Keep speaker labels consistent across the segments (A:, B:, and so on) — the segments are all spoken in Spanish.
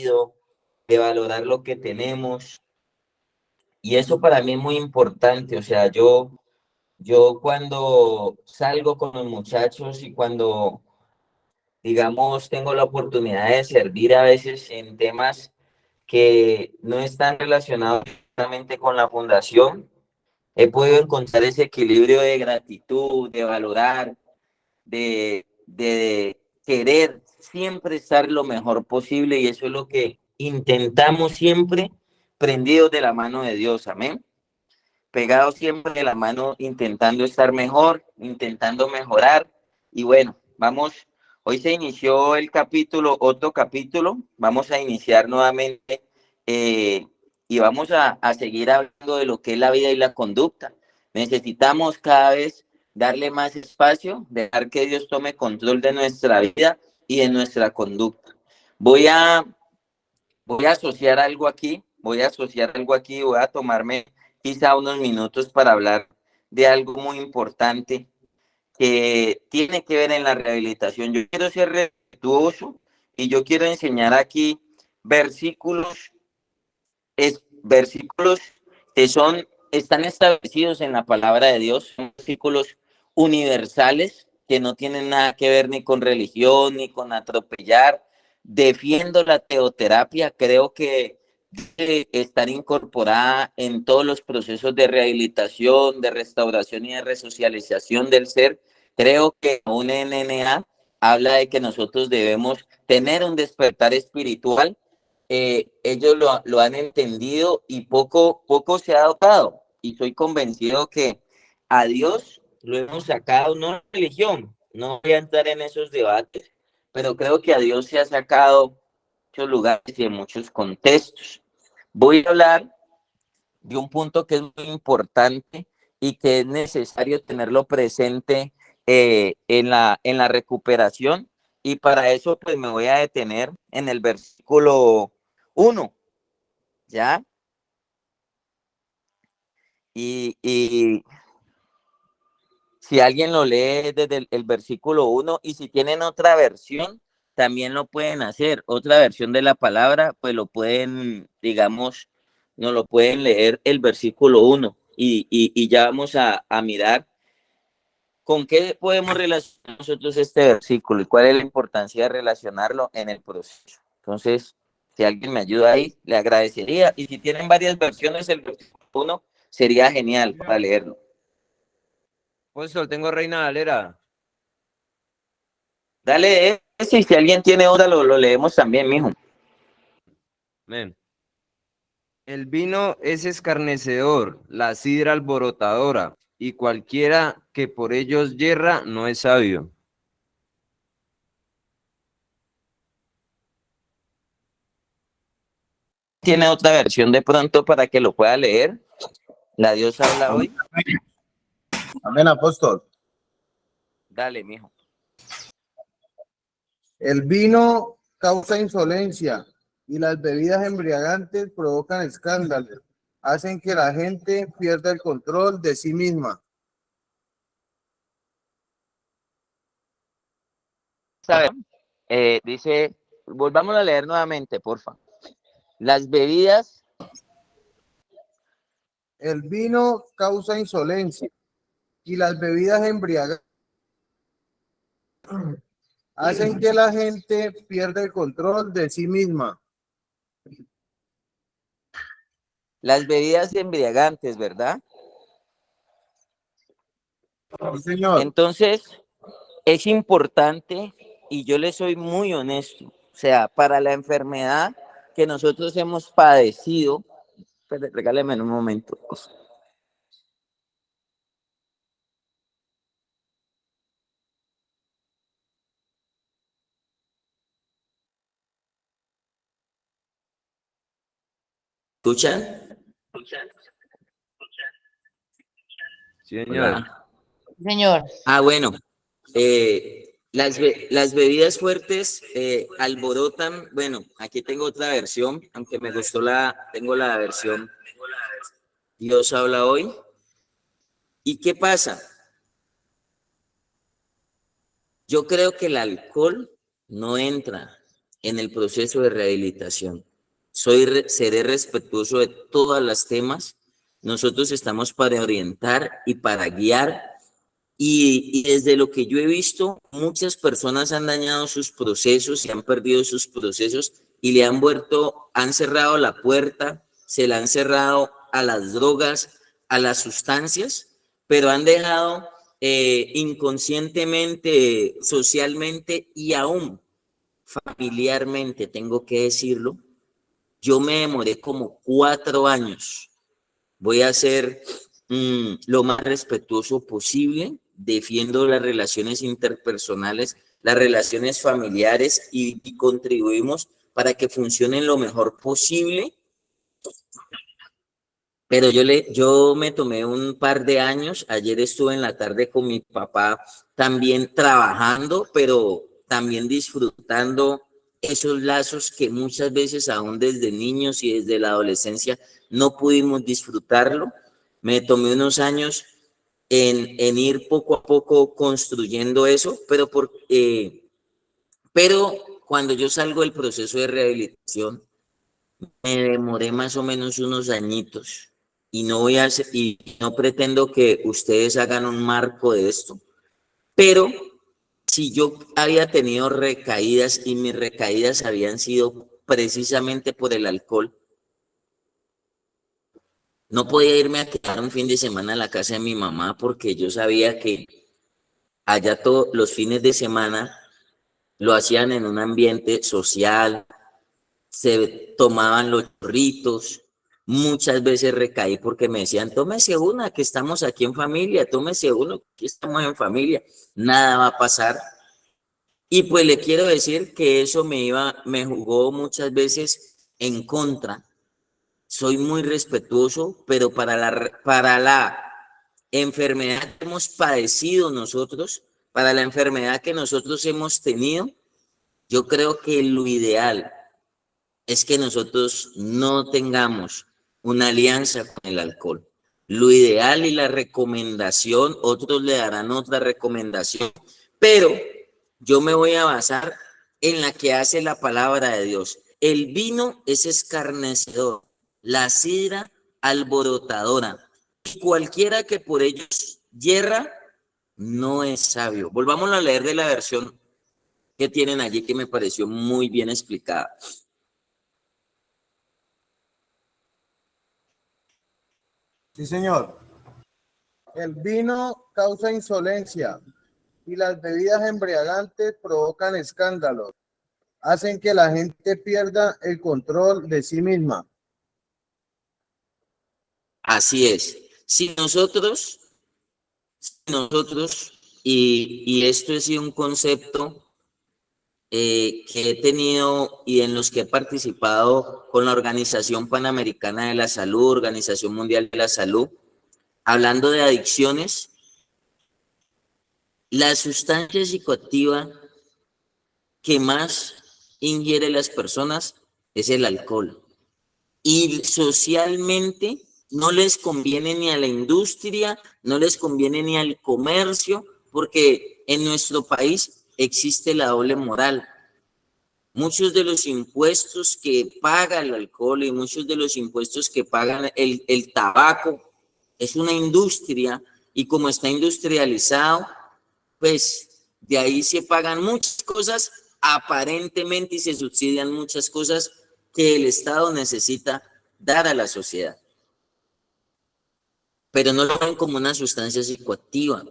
A: tenido, de valorar lo que tenemos. Y eso para mí es muy importante. O sea, yo cuando salgo con los muchachos y cuando, digamos, tengo la oportunidad de servir a veces en temas que no están relacionados directamente con la fundación, he podido encontrar ese equilibrio de gratitud, de valorar, de querer siempre estar lo mejor posible, y eso es lo que intentamos siempre, prendidos de la mano de Dios, amén. Pegados siempre de la mano, intentando estar mejor, intentando mejorar. Y bueno, vamos, hoy se inició el capítulo, otro capítulo, vamos a iniciar nuevamente y vamos a seguir hablando de lo que es la vida y la conducta. Necesitamos cada vez darle más espacio, dejar que Dios tome control de nuestra vida y de nuestra conducta. Voy a asociar algo aquí, voy a tomarme quizá unos minutos para hablar de algo muy importante que tiene que ver en la rehabilitación. Yo quiero ser respetuoso y yo quiero enseñar aquí versículos, versículos que están establecidos en la palabra de Dios, son versículos universales que no tienen nada que ver ni con religión ni con atropellar. Defiendo la teoterapia, creo que debe estar incorporada en todos los procesos de rehabilitación, de restauración y de resocialización del ser. Creo que un NNA habla de que nosotros debemos tener un despertar espiritual. Ellos lo han entendido y poco se ha adoptado. Y soy convencido que a Dios lo hemos sacado, no la religión, no voy a entrar en esos debates, pero creo que a Dios se ha sacado muchos lugares y en muchos contextos. Voy a hablar de un punto que es muy importante y que es necesario tenerlo presente en la recuperación, y para eso pues me voy a detener en el versículo 1, ¿ya? Y si alguien lo lee desde el versículo 1, y si tienen otra versión, también lo pueden hacer, otra versión de la palabra, pues lo pueden, digamos, no lo pueden leer el versículo 1 y ya vamos a mirar con qué podemos relacionar nosotros este versículo y cuál es la importancia de relacionarlo en el proceso. Entonces, si alguien me ayuda ahí, le agradecería. Y si tienen varias versiones, el versículo 1 sería genial para leerlo.
B: Apóstol, tengo Reina Valera.
A: Dale ese, y si alguien tiene otra, lo leemos también, mijo.
B: Amén. El vino es escarnecedor, la sidra alborotadora, y cualquiera que por ellos yerra no es sabio.
A: ¿Tiene otra versión de pronto para que lo pueda leer? La Dios habla hoy.
C: Amén, apóstol.
A: Dale, mijo.
C: El vino causa insolencia y las bebidas embriagantes provocan escándalos, hacen que la gente pierda el control de sí misma.
A: Dice, volvamos a leer nuevamente, porfa. Las bebidas.
C: El vino causa insolencia y las bebidas embriagantes hacen que la gente pierda el control de sí misma.
A: Las bebidas embriagantes, ¿verdad?
C: Sí, señor.
A: Entonces, es importante, y yo le soy muy honesto, o sea, para la enfermedad que nosotros hemos padecido, regáleme un momento. ¿Escuchan?
B: Sí, señor.
A: Hola.
D: Señor.
A: Bueno, las bebidas fuertes alborotan. Bueno, aquí tengo otra versión, aunque me gustó tengo la versión Dios habla hoy. ¿Y qué pasa? Yo creo que el alcohol no entra en el proceso de rehabilitación. Seré respetuoso de todos los temas. Nosotros estamos para orientar y para guiar. Y desde lo que yo he visto, muchas personas han dañado sus procesos y han perdido sus procesos y le han cerrado la puerta, se la han cerrado a las drogas, a las sustancias, pero han dejado inconscientemente, socialmente y aún familiarmente, tengo que decirlo, yo me demoré como 4 años. Voy a ser lo más respetuoso posible, defiendo las relaciones interpersonales, las relaciones familiares y contribuimos para que funcionen lo mejor posible. Pero yo me tomé un par de años. Ayer estuve en la tarde con mi papá también trabajando, pero también disfrutando esos lazos que muchas veces aún desde niños y desde la adolescencia no pudimos disfrutarlo. Me tomé unos años en ir poco a poco construyendo eso, pero cuando yo salgo del proceso de rehabilitación, me demoré más o menos unos añitos y no pretendo que ustedes hagan un marco de esto, pero si yo había tenido recaídas y mis recaídas habían sido precisamente por el alcohol, no podía irme a quedar un fin de semana a la casa de mi mamá porque yo sabía que allá todos los fines de semana lo hacían en un ambiente social, se tomaban los chorritos, muchas veces recaí porque me decían, tómese una, que estamos aquí en familia, tómese uno, que estamos en familia, nada va a pasar. Y pues le quiero decir que eso me jugó muchas veces en contra. Soy muy respetuoso, pero para la enfermedad que hemos padecido nosotros, para la enfermedad que nosotros hemos tenido, yo creo que lo ideal es que nosotros no tengamos una alianza con el alcohol. Lo ideal y la recomendación, otros le darán otra recomendación, pero yo me voy a basar en la que hace la palabra de Dios. El vino es escarnecedor, la sidra alborotadora, y cualquiera que por ellos yerra no es sabio. Volvamos a leer de la versión que tienen allí que me pareció muy bien explicada.
C: Sí, señor. El vino causa insolencia y las bebidas embriagantes provocan escándalos. Hacen que la gente pierda el control de sí misma.
A: Así es. Si nosotros, y esto es un concepto que he tenido y en los que he participado con la Organización Panamericana de la Salud, Organización Mundial de la Salud, hablando de adicciones, la sustancia psicoactiva que más ingiere las personas es el alcohol. Y socialmente no les conviene ni a la industria, no les conviene ni al comercio, porque en nuestro país existe la doble moral. Muchos de los impuestos que paga el alcohol y muchos de los impuestos que pagan el tabaco es una industria, y como está industrializado, pues de ahí se pagan muchas cosas aparentemente y se subsidian muchas cosas que el Estado necesita dar a la sociedad. Pero no lo ven como una sustancia psicoactiva.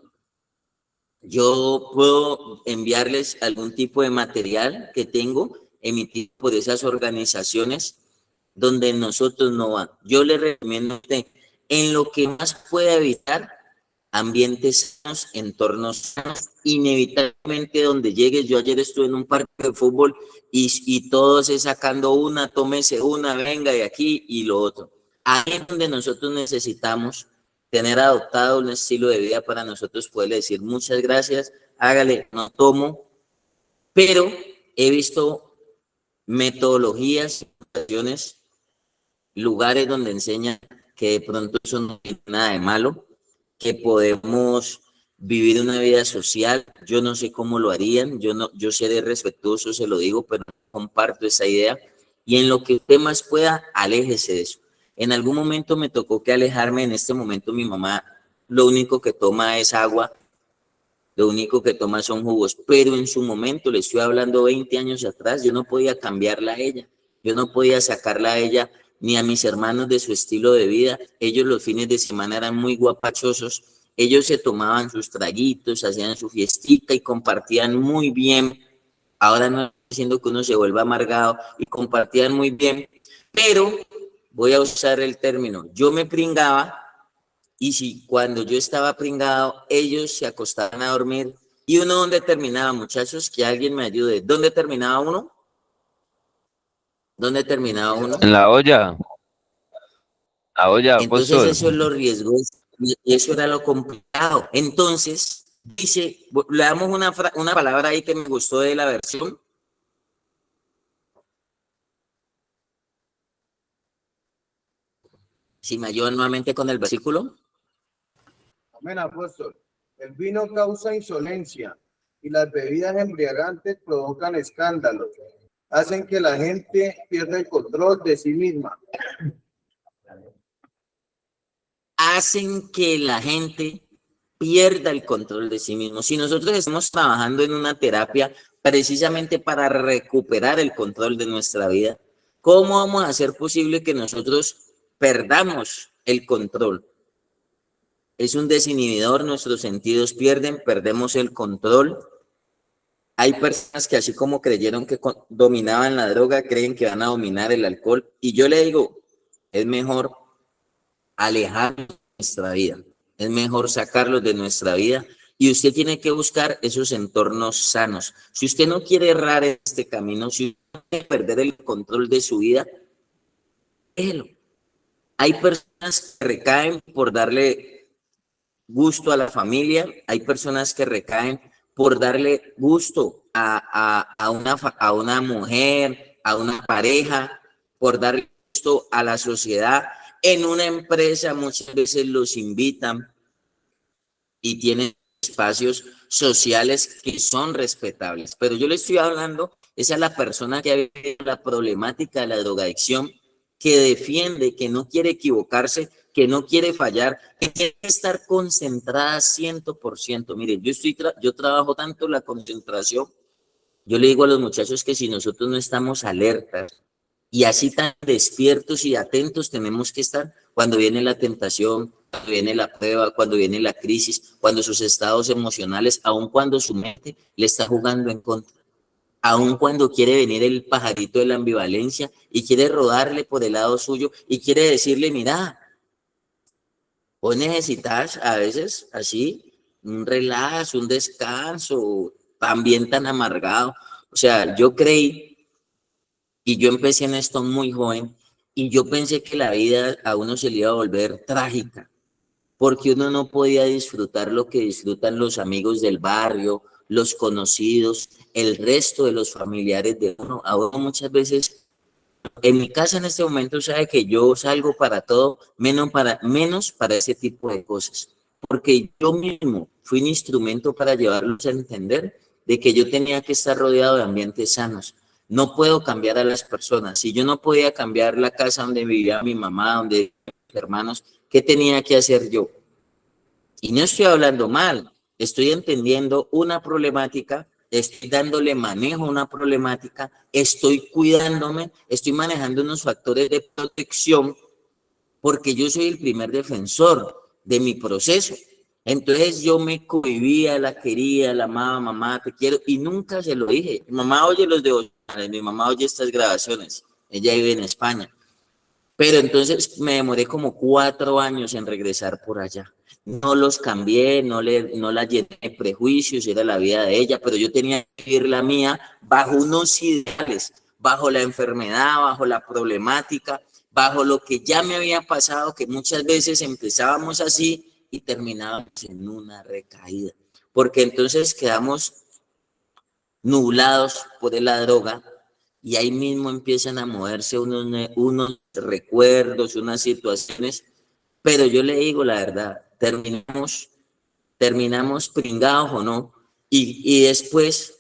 A: Yo puedo enviarles algún tipo de material que tengo emitido por esas organizaciones donde nosotros no van. Yo le recomiendo a usted, en lo que más pueda evitar, ambientes sanos, entornos sanos, inevitablemente donde llegues. Yo ayer estuve en un parque de fútbol y todos sacando una, tómese una, venga de aquí y lo otro. Ahí es donde nosotros necesitamos tener adoptado un estilo de vida para nosotros poderle decir muchas gracias, hágale, no tomo, pero he visto metodologías, lugares donde enseñan que de pronto eso no tiene nada de malo, que podemos vivir una vida social. Yo no sé cómo lo harían, yo seré respetuoso, se lo digo, pero comparto esa idea. Y en lo que usted más pueda, aléjese de eso. En algún momento me tocó que alejarme. En este momento mi mamá lo único que toma es agua, lo único que toma son jugos, pero en su momento, le estoy hablando 20 años atrás, yo no podía cambiarla a ella, yo no podía sacarla a ella ni a mis hermanos de su estilo de vida. Ellos los fines de semana eran muy guapachosos, ellos se tomaban sus traguitos, hacían su fiestica y compartían muy bien. Ahora no estoy diciendo que uno se vuelva amargado, y compartían muy bien, pero voy a usar el término, yo me pringaba. Y si cuando yo estaba pringado, ellos se acostaban a dormir, ¿y uno dónde terminaba, muchachos? Que alguien me ayude. ¿Dónde terminaba uno? ¿Dónde terminaba uno?
B: En la olla,
A: Entonces
B: apóstol.
A: eso es lo riesgoso y eso era lo complicado. Entonces, dice, le damos una palabra ahí que me gustó de la versión. Si me ayudan nuevamente con el versículo.
C: Amén, apóstol. El vino causa insolencia y las bebidas embriagantes provocan escándalos. Hacen que la gente pierda el control de sí misma.
A: Hacen que la gente pierda el control de sí mismo. Si nosotros estamos trabajando en una terapia precisamente para recuperar el control de nuestra vida, ¿cómo vamos a hacer posible que nosotros perdamos el control? Es un desinhibidor, nuestros sentidos perdemos el control. Hay personas que así como creyeron que dominaban la droga, creen que van a dominar el alcohol. Y yo le digo, es mejor alejarlos de nuestra vida, es mejor sacarlos de nuestra vida, y usted tiene que buscar esos entornos sanos. Si usted no quiere errar en este camino, si usted no quiere perder el control de su vida, déjelo. Hay personas que recaen por darle gusto a la familia, hay personas que recaen por darle gusto a una mujer, a una pareja, por darle gusto a la sociedad. En una empresa muchas veces los invitan y tienen espacios sociales que son respetables, pero yo le estoy hablando, esa es la persona que ha vivido la problemática de la drogadicción, que defiende, que no quiere equivocarse, que no quiere fallar, que quiere estar concentrada 100%. Miren, yo trabajo tanto la concentración, yo le digo a los muchachos que si nosotros no estamos alertas y así tan despiertos y atentos tenemos que estar cuando viene la tentación, cuando viene la prueba, cuando viene la crisis, cuando sus estados emocionales, aun cuando su mente le está jugando en contra, aun cuando quiere venir el pajarito de la ambivalencia y quiere rodarle por el lado suyo y quiere decirle, mira, vos necesitas a veces así un relax, un descanso, también tan amargado. O sea, yo creí, y yo empecé en esto muy joven, y yo pensé que la vida a uno se le iba a volver trágica, porque uno no podía disfrutar lo que disfrutan los amigos del barrio, los conocidos, el resto de los familiares de uno. A uno muchas veces, en mi casa en este momento, sabe que yo salgo para todo, menos para ese tipo de cosas, porque yo mismo fui un instrumento para llevarlos a entender de que yo tenía que estar rodeado de ambientes sanos. No puedo cambiar a las personas. Si yo no podía cambiar la casa donde vivía mi mamá, donde vivían mis hermanos, ¿qué tenía que hacer yo? Y no estoy hablando mal, estoy entendiendo una problemática, estoy dándole manejo a una problemática, estoy cuidándome, estoy manejando unos factores de protección, porque yo soy el primer defensor de mi proceso. Entonces yo me cohibía, la quería, la amaba, mamá, te quiero, y nunca se lo dije. Mi mamá oye los de hoy, mi mamá oye estas grabaciones, ella vive en España. Pero entonces me demoré como 4 años en regresar por allá. No los cambié, no la llené de prejuicios, era la vida de ella, pero yo tenía que vivir la mía bajo unos ideales, bajo la enfermedad, bajo la problemática, bajo lo que ya me había pasado, que muchas veces empezábamos así y terminábamos en una recaída, porque entonces quedamos nublados por la droga, y ahí mismo empiezan a moverse unos recuerdos, unas situaciones, pero yo le digo la verdad, terminamos pringados o no, y después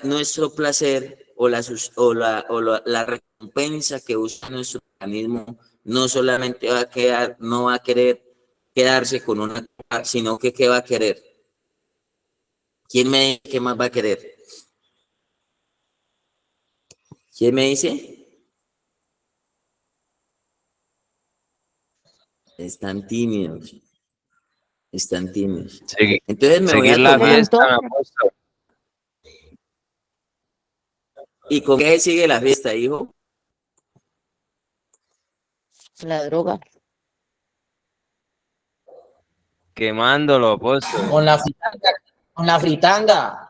A: nuestro placer la recompensa que busca nuestro organismo no solamente va a quedar, no va a querer quedarse con una, sino que ¿qué va a querer? ¿Quién me dice qué más va a querer? ¿Quién me dice? Están tímidos. Están tímidos. Entonces me voy
B: Seguir
A: a
B: la
A: tomar.
B: fiesta, apóstol.
A: ¿Y con qué sigue la fiesta, hijo?
D: La droga.
B: Quemándolo, apóstol.
D: Con la fritanga. Con la fritanga.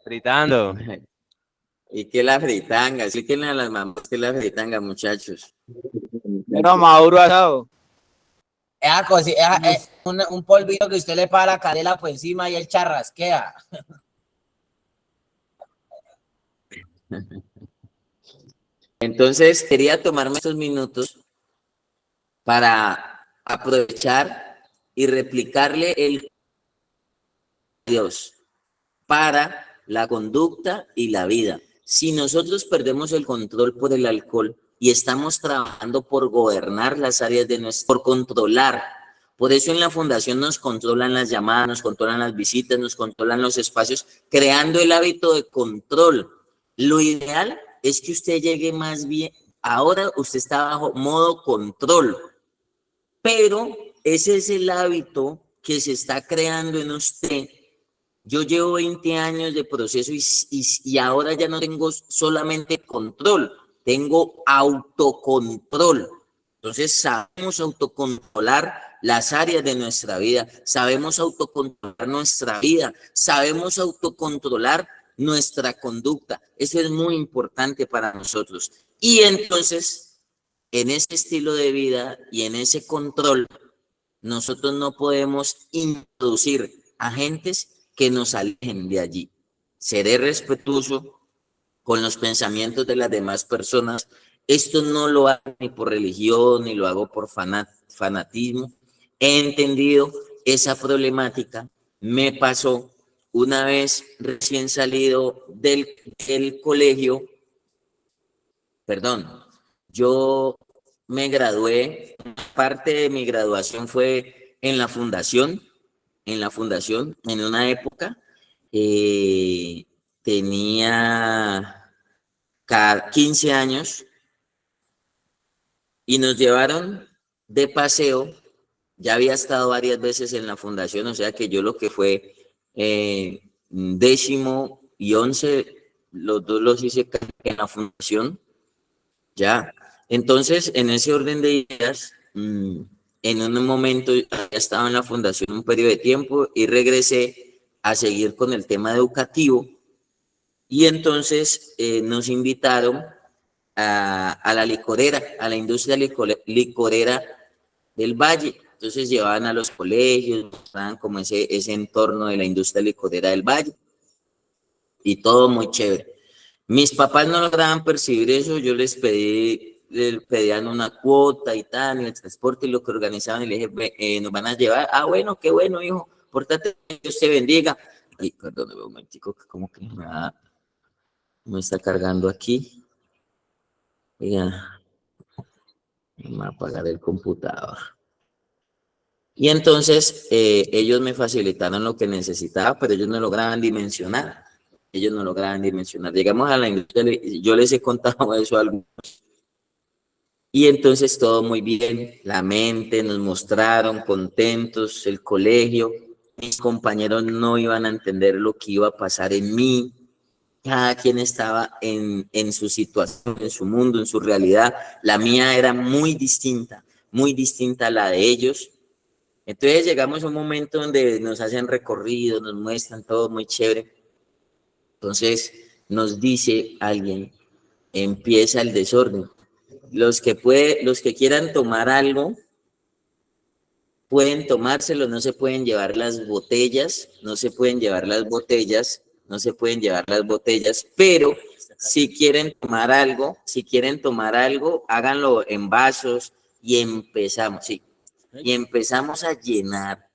B: Gritando.
A: ¿Y qué es la fritanga? Explíquenle a las mamás qué es la fritanga, muchachos.
E: Pero maduro asado.
D: Es un polvito que usted le para la canela por encima y él charrasquea.
A: Entonces, quería tomarme estos minutos para aprovechar y replicarle el Dios para la conducta y la vida. Si nosotros perdemos el control por el alcohol y estamos trabajando por gobernar las áreas de nuestro, por controlar, por eso en la fundación nos controlan las llamadas, nos controlan las visitas, nos controlan los espacios, creando el hábito de control. Lo ideal es que usted llegue más bien, ahora usted está bajo modo control, pero ese es el hábito que se está creando en usted. Yo llevo 20 años de proceso y ahora ya no tengo solamente control, tengo autocontrol. Entonces sabemos autocontrolar las áreas de nuestra vida, sabemos autocontrolar nuestra vida, sabemos autocontrolar nuestra conducta. Eso es muy importante para nosotros. Y entonces, en ese estilo de vida y en ese control, nosotros no podemos introducir agentes que nos alejen de allí. Seré respetuoso con los pensamientos de las demás personas. Esto no lo hago ni por religión, ni lo hago por fanatismo. He entendido esa problemática. Me pasó una vez recién salido del colegio. Perdón, yo me gradué. Parte de mi graduación fue en la fundación, en una época, tenía 15 años y nos llevaron de paseo. Ya había estado varias veces en la fundación, o sea que yo lo que fue 10º y 11, los dos los hice en la fundación, ya. Entonces, en ese orden de ideas, en un momento ya estaba en la fundación un periodo de tiempo y regresé a seguir con el tema educativo y entonces nos invitaron a la licorera, a la industria licorera del Valle. Entonces llevaban a los colegios, mostraban como ese entorno de la industria licorera del Valle y todo muy chévere. Mis papás no lograban percibir eso, yo les pedían una cuota y tal, y el transporte y lo que organizaban, y les dije, nos van a llevar. Ah, bueno, qué bueno, hijo, pórtate, Dios te bendiga. Ay, perdón, un momentico, que como que me está cargando aquí. Ya, me va a apagar el computador. Y entonces ellos me facilitaron lo que necesitaba, pero ellos no lograban dimensionar. Llegamos a la industria, yo les he contado eso a algunos. Y entonces todo muy bien, la mente, nos mostraron contentos, el colegio, mis compañeros no iban a entender lo que iba a pasar en mí, cada quien estaba en su situación, en su mundo, en su realidad, la mía era muy distinta a la de ellos. Entonces llegamos a un momento donde nos hacen recorrido, nos muestran todo muy chévere. Entonces nos dice alguien, empieza el desorden. Los que quieran tomar algo, pueden tomárselo, no se pueden llevar las botellas, pero si quieren tomar algo, háganlo en vasos y empezamos a llenar.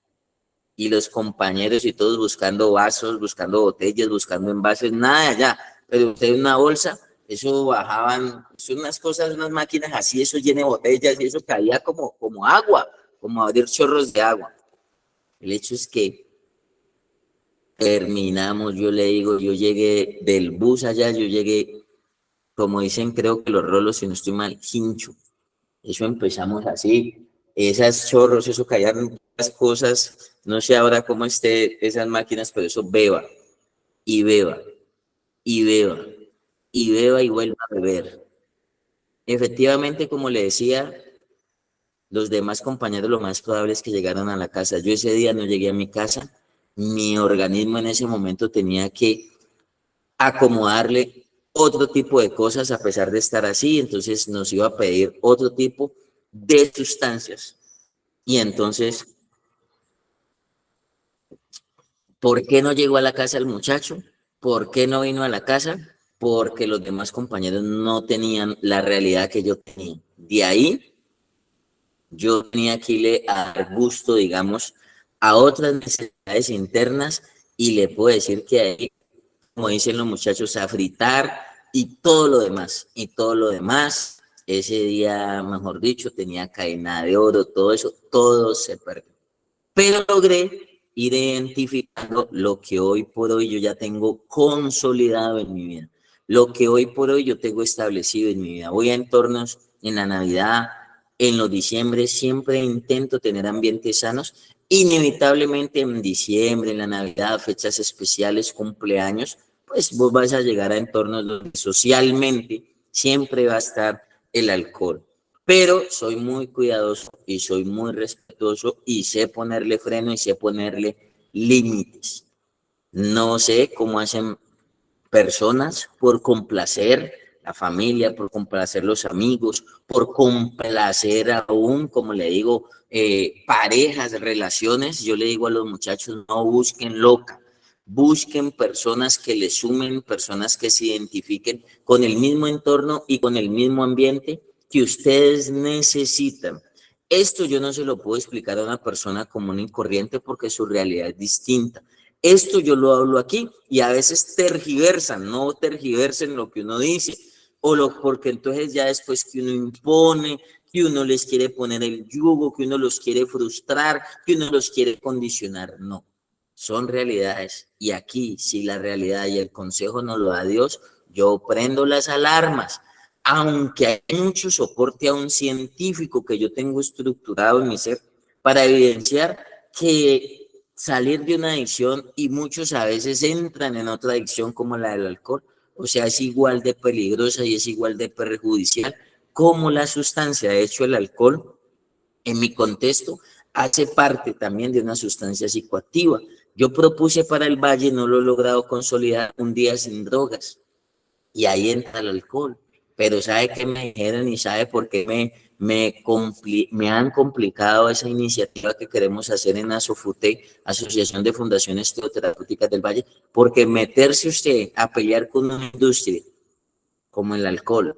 A: Y los compañeros y todos buscando vasos, buscando botellas, buscando envases, nada de allá. pero usted una bolsa, eso bajaban, son unas cosas, unas máquinas así, eso llena de botellas y eso caía como agua, como abrir chorros de agua. El hecho es que terminamos, yo le digo, yo llegué del bus allá, yo llegué, como dicen, creo que los rolos, si no estoy mal, hincho. Eso empezamos así, esas chorros, eso caían las cosas, no sé ahora cómo esté esas máquinas, pero eso beba, y beba, y beba, y beba y vuelva a beber. Efectivamente, como le decía, los demás compañeros lo más probable es que llegaran a la casa. Yo ese día no llegué a mi casa, mi organismo en ese momento tenía que acomodarle otro tipo de cosas a pesar de estar así, entonces nos iba a pedir otro tipo de sustancias. Y entonces, ¿por qué no llegó a la casa el muchacho? ¿Por qué no vino a la casa? Porque los demás compañeros no tenían la realidad que yo tenía. De ahí, yo tenía que irle a dar gusto, digamos, a otras necesidades internas y le puedo decir que ahí, como dicen los muchachos, a fritar y todo lo demás. Y todo lo demás, ese día, mejor dicho, tenía cadena de oro, todo eso, todo se perdió. Pero logré ir identificando lo que hoy por hoy yo ya tengo consolidado en mi vida, lo que hoy por hoy yo tengo establecido en mi vida. Voy a entornos en la Navidad, en los diciembre, siempre intento tener ambientes sanos. Inevitablemente en diciembre, en la Navidad, fechas especiales, cumpleaños, pues vos vas a llegar a entornos donde socialmente siempre va a estar el alcohol. Pero soy muy cuidadoso y soy muy respetuoso y sé ponerle freno y sé ponerle límites. No sé cómo hacen personas por complacer la familia, por complacer los amigos, por complacer aún, como le digo, parejas, relaciones. Yo le digo a los muchachos, no busquen loca, busquen personas que les sumen, personas que se identifiquen con el mismo entorno y con el mismo ambiente que ustedes necesitan. Esto yo no se lo puedo explicar a una persona común y corriente porque su realidad es distinta. Esto yo lo hablo aquí y a veces tergiversan, no tergiversen lo que uno dice, porque entonces ya después que uno impone, que uno les quiere poner el yugo, que uno los quiere frustrar, que uno los quiere condicionar. No, son realidades. Y aquí, si la realidad y el consejo nos lo da Dios, yo prendo las alarmas. Aunque hay mucho soporte a un científico que yo tengo estructurado en mi ser para evidenciar que salir de una adicción, y muchos a veces entran en otra adicción como la del alcohol, o sea, es igual de peligrosa y es igual de perjudicial como la sustancia. De hecho, el alcohol, en mi contexto, hace parte también de una sustancia psicoactiva. Yo propuse para el Valle, no lo he logrado consolidar, un día sin drogas, y ahí entra el alcohol. Pero ¿sabe qué me dijeron y sabe por qué me han complicado esa iniciativa que queremos hacer en ASOFUTE, Asociación de Fundaciones Teoterapéuticas del Valle? Porque meterse usted a pelear con una industria como el alcohol,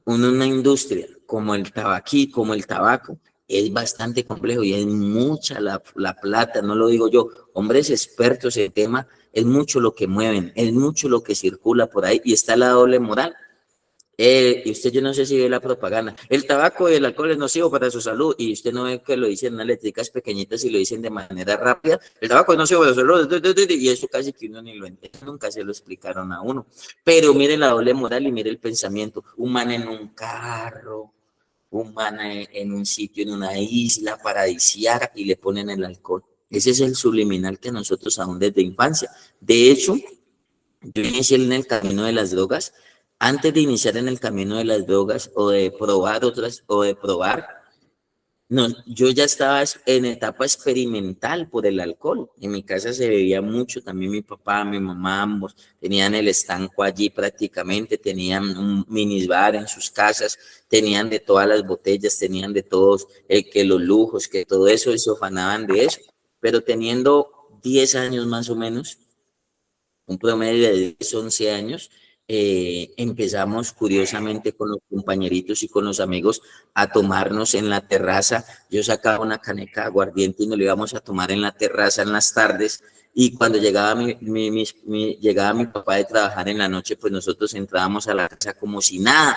A: una industria como el tabaquí, como el tabaco, es bastante complejo y es mucha la plata, no lo digo yo, hombres expertos en el tema, es mucho lo que mueven, es mucho lo que circula por ahí y está la doble moral. Y usted, yo no sé si ve la propaganda, el tabaco y el alcohol es nocivo para su salud, y usted no ve que lo dicen en unas letricas pequeñitas y lo dicen de manera rápida, el tabaco es nocivo para su salud, y eso casi que uno ni lo entiende, nunca se lo explicaron a uno. Pero mire la doble moral y mire el pensamiento, un man en un carro, un man en un sitio, en una isla paradisíaca, y le ponen el alcohol. Ese es el subliminal que nosotros aún desde infancia. De hecho, yo inicié en el camino de las drogas. Antes de iniciar en el camino de las drogas o de probar otras o de probar, no, yo ya estaba en etapa experimental por el alcohol. En mi casa se bebía mucho, también mi papá, mi mamá, ambos tenían el estanco allí prácticamente, tenían un minibar en sus casas, tenían de todas las botellas, tenían de todos, que los lujos, que todo eso, se ufanaban de eso. Pero teniendo 10 años más o menos, un promedio de 10, 11 años, empezamos curiosamente con los compañeritos y con los amigos a tomarnos en la terraza. Yo sacaba una caneca de aguardiente y nos lo íbamos a tomar en la terraza en las tardes. Y cuando llegaba llegaba mi papá de trabajar en la noche, pues nosotros entrábamos a la casa como si nada,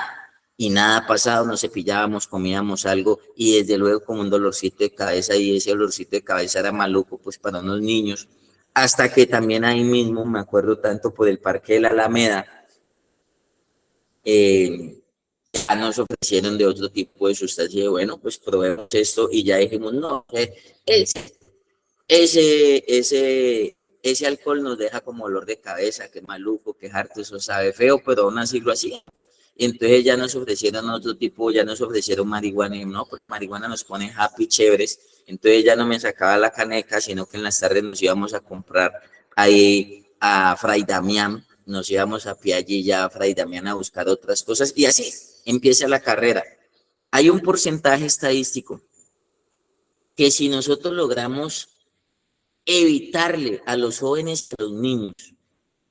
A: y nada pasado, nos cepillábamos, comíamos algo, y desde luego como un dolorcito de cabeza, y ese dolorcito de cabeza era maluco, pues para unos niños, hasta que también ahí mismo, me acuerdo tanto por el Parque de la Alameda, ya nos ofrecieron de otro tipo de sustancia, y bueno, pues probemos esto, y ya dijimos, no, ese alcohol nos deja como olor de cabeza, que maluco, que harto, eso sabe feo, pero aún así lo hacía. Entonces ya nos ofrecieron otro tipo, ya nos ofrecieron marihuana, y no, pues marihuana nos pone happy, chéveres. Entonces ya no me sacaba la caneca, sino que en las tardes nos íbamos a comprar ahí a Fray Damián, nos íbamos a pie allí ya a Fray Damián a buscar otras cosas, y así empieza la carrera. Hay un porcentaje estadístico que si nosotros logramos evitarle a los jóvenes, a los niños,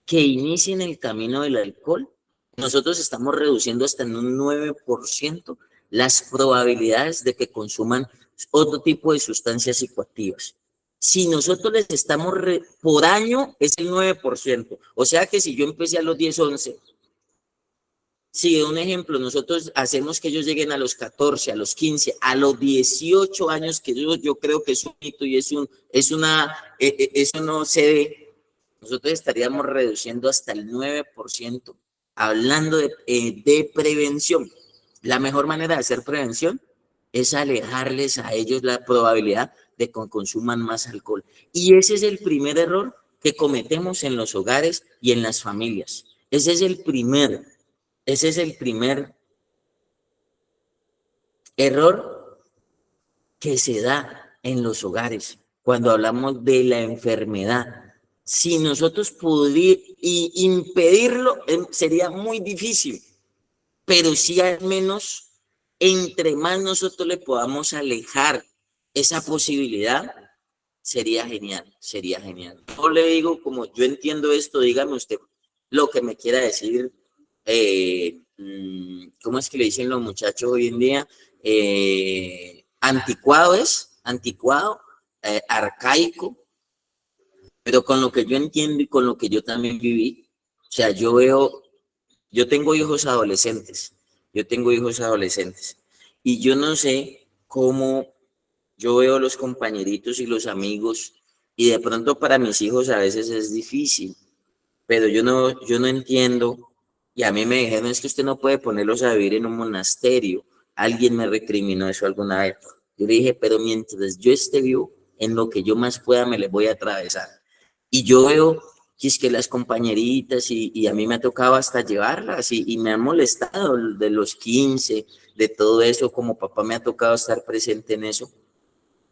A: que inicien el camino del alcohol, nosotros estamos reduciendo hasta en un 9% las probabilidades de que consuman otro tipo de sustancias psicoactivas. Si nosotros les estamos, por año es el 9%, o sea que si yo empecé a los 10, 11, si de un ejemplo nosotros hacemos que ellos lleguen a los 14, a los 15, a los 18 años, que yo creo que es un hito y eso no se ve, nosotros estaríamos reduciendo hasta el 9%, hablando de prevención. La mejor manera de hacer prevención es alejarles a ellos la probabilidad de que consuman más alcohol. Y ese es el primer error que cometemos en los hogares y en las familias. Ese es el primer error que se da en los hogares cuando hablamos de la enfermedad. Si nosotros pudiéramos impedirlo, sería muy difícil, pero sí al menos entre más nosotros le podamos alejar esa posibilidad, sería genial, sería genial. Yo le digo, como yo entiendo esto, dígame usted lo que me quiera decir. ¿Cómo es que le dicen los muchachos hoy en día? Anticuado, arcaico, pero con lo que yo entiendo y con lo que yo también viví, o sea, yo tengo hijos adolescentes, y yo no sé cómo yo veo los compañeritos y los amigos, y de pronto para mis hijos a veces es difícil, pero yo no entiendo. Y a mí me dijeron, es que usted no puede ponerlos a vivir en un monasterio. Alguien me recriminó eso alguna vez. Yo le dije, pero mientras yo esté vivo, en lo que yo más pueda me les voy a atravesar. Y yo veo que es que las compañeritas, y a mí me ha tocado hasta llevarlas, y me han molestado de los 15, de todo eso, como papá me ha tocado estar presente en eso.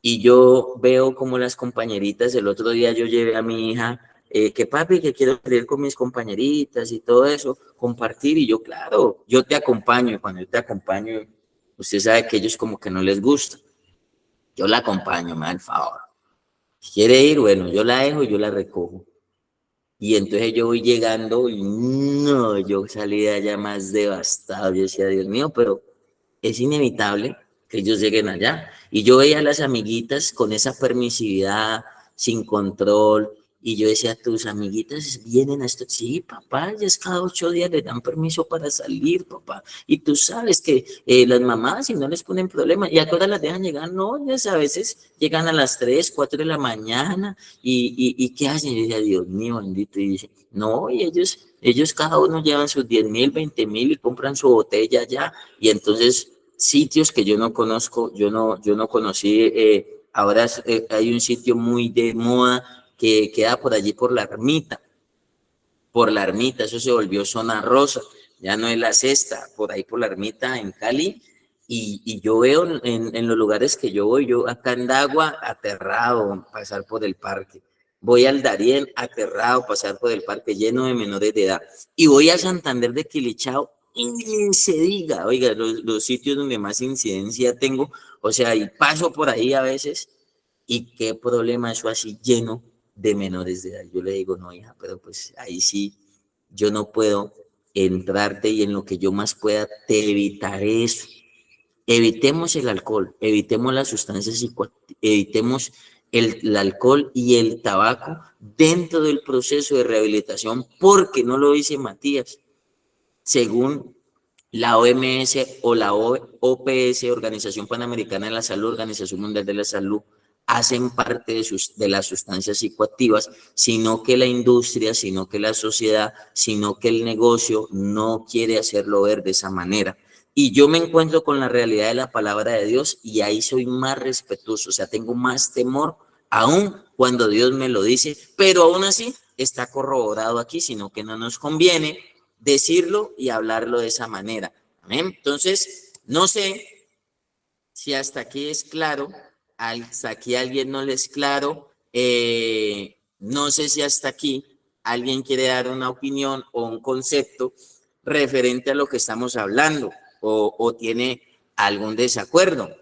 A: Y yo veo como las compañeritas, el otro día yo llevé a mi hija, que papi, que quiero salir con mis compañeritas y todo eso, compartir, y yo, claro, yo te acompaño, y cuando yo te acompaño, usted sabe que ellos como que no les gusta, yo la acompaño, me da el favor. Si quiere ir, bueno, yo la dejo y yo la recojo. Y entonces yo voy llegando y no, yo salí de allá más devastado, yo decía, Dios mío, pero es inevitable que ellos lleguen allá. Y yo veía a las amiguitas con esa permisividad, sin control, y yo decía, tus amiguitas vienen a esto. Sí, papá, ya es cada 8 días les dan permiso para salir, papá. Y tú sabes que las mamás, si no les ponen problema, y a todas las dejan llegar, no, ellas a veces llegan a las 3, 4 de la mañana, y ¿qué hacen? Y yo decía, Dios mío, bendito. Y dice, no, y ellos cada uno llevan sus 10,000, 20,000 y compran su botella ya. Y entonces sitios que yo no conozco, yo no conocí, ahora hay un sitio muy de moda que queda por allí por la ermita, eso se volvió zona rosa, ya no es la Cesta, por ahí por la ermita en Cali, y yo veo en los lugares que yo voy, yo acá en Dagua, aterrado pasar por el parque, voy al Darién, aterrado pasar por el parque lleno de menores de edad, y voy a Santander de Quilichao, y ni se diga, oiga, los sitios donde más incidencia tengo, o sea, y paso por ahí a veces, y qué problema eso así lleno de menores de edad. Yo le digo, no, hija, pero pues ahí sí, yo no puedo entrarte y en lo que yo más pueda te evitaré eso. Evitemos el alcohol, evitemos las sustancias psicoactivas, evitemos el alcohol y el tabaco dentro del proceso de rehabilitación, porque no lo dice Matías, según la OMS o la OPS, Organización Panamericana de la Salud, Organización Mundial de la Salud, hacen parte de las sustancias psicoactivas, sino que la industria, sino que la sociedad, sino que el negocio no quiere hacerlo ver de esa manera. Y yo me encuentro con la realidad de la palabra de Dios y ahí soy más respetuoso, o sea, tengo más temor aún cuando Dios me lo dice, pero aún así está corroborado aquí, sino que no nos conviene decirlo y hablarlo de esa manera. ¿Amén? Entonces, no sé si hasta aquí es claro, hasta aquí a alguien no le es claro, no sé si hasta aquí alguien quiere dar una opinión o un concepto referente a lo que estamos hablando o tiene algún desacuerdo.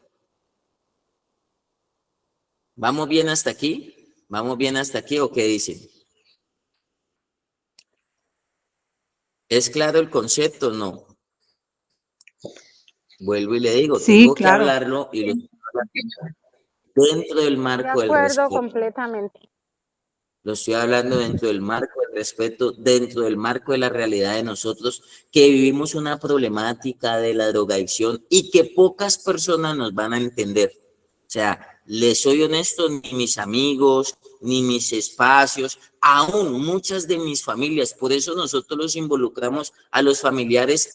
A: ¿Vamos bien hasta aquí? ¿Vamos bien hasta aquí o qué dicen? ¿Es claro el concepto? No. Vuelvo y le digo,
F: Sí,
A: tengo que
F: claro.
A: hablarlo y dentro del
G: De
A: marco del
G: acuerdo
A: respeto.
G: completamente.
A: Lo estoy hablando dentro del marco del respeto, dentro del marco de la realidad de nosotros que vivimos una problemática de la drogadicción y que pocas personas nos van a entender. O sea, les soy honesto, ni mis amigos, ni mis espacios, aún muchas de mis familias, por eso nosotros los involucramos a los familiares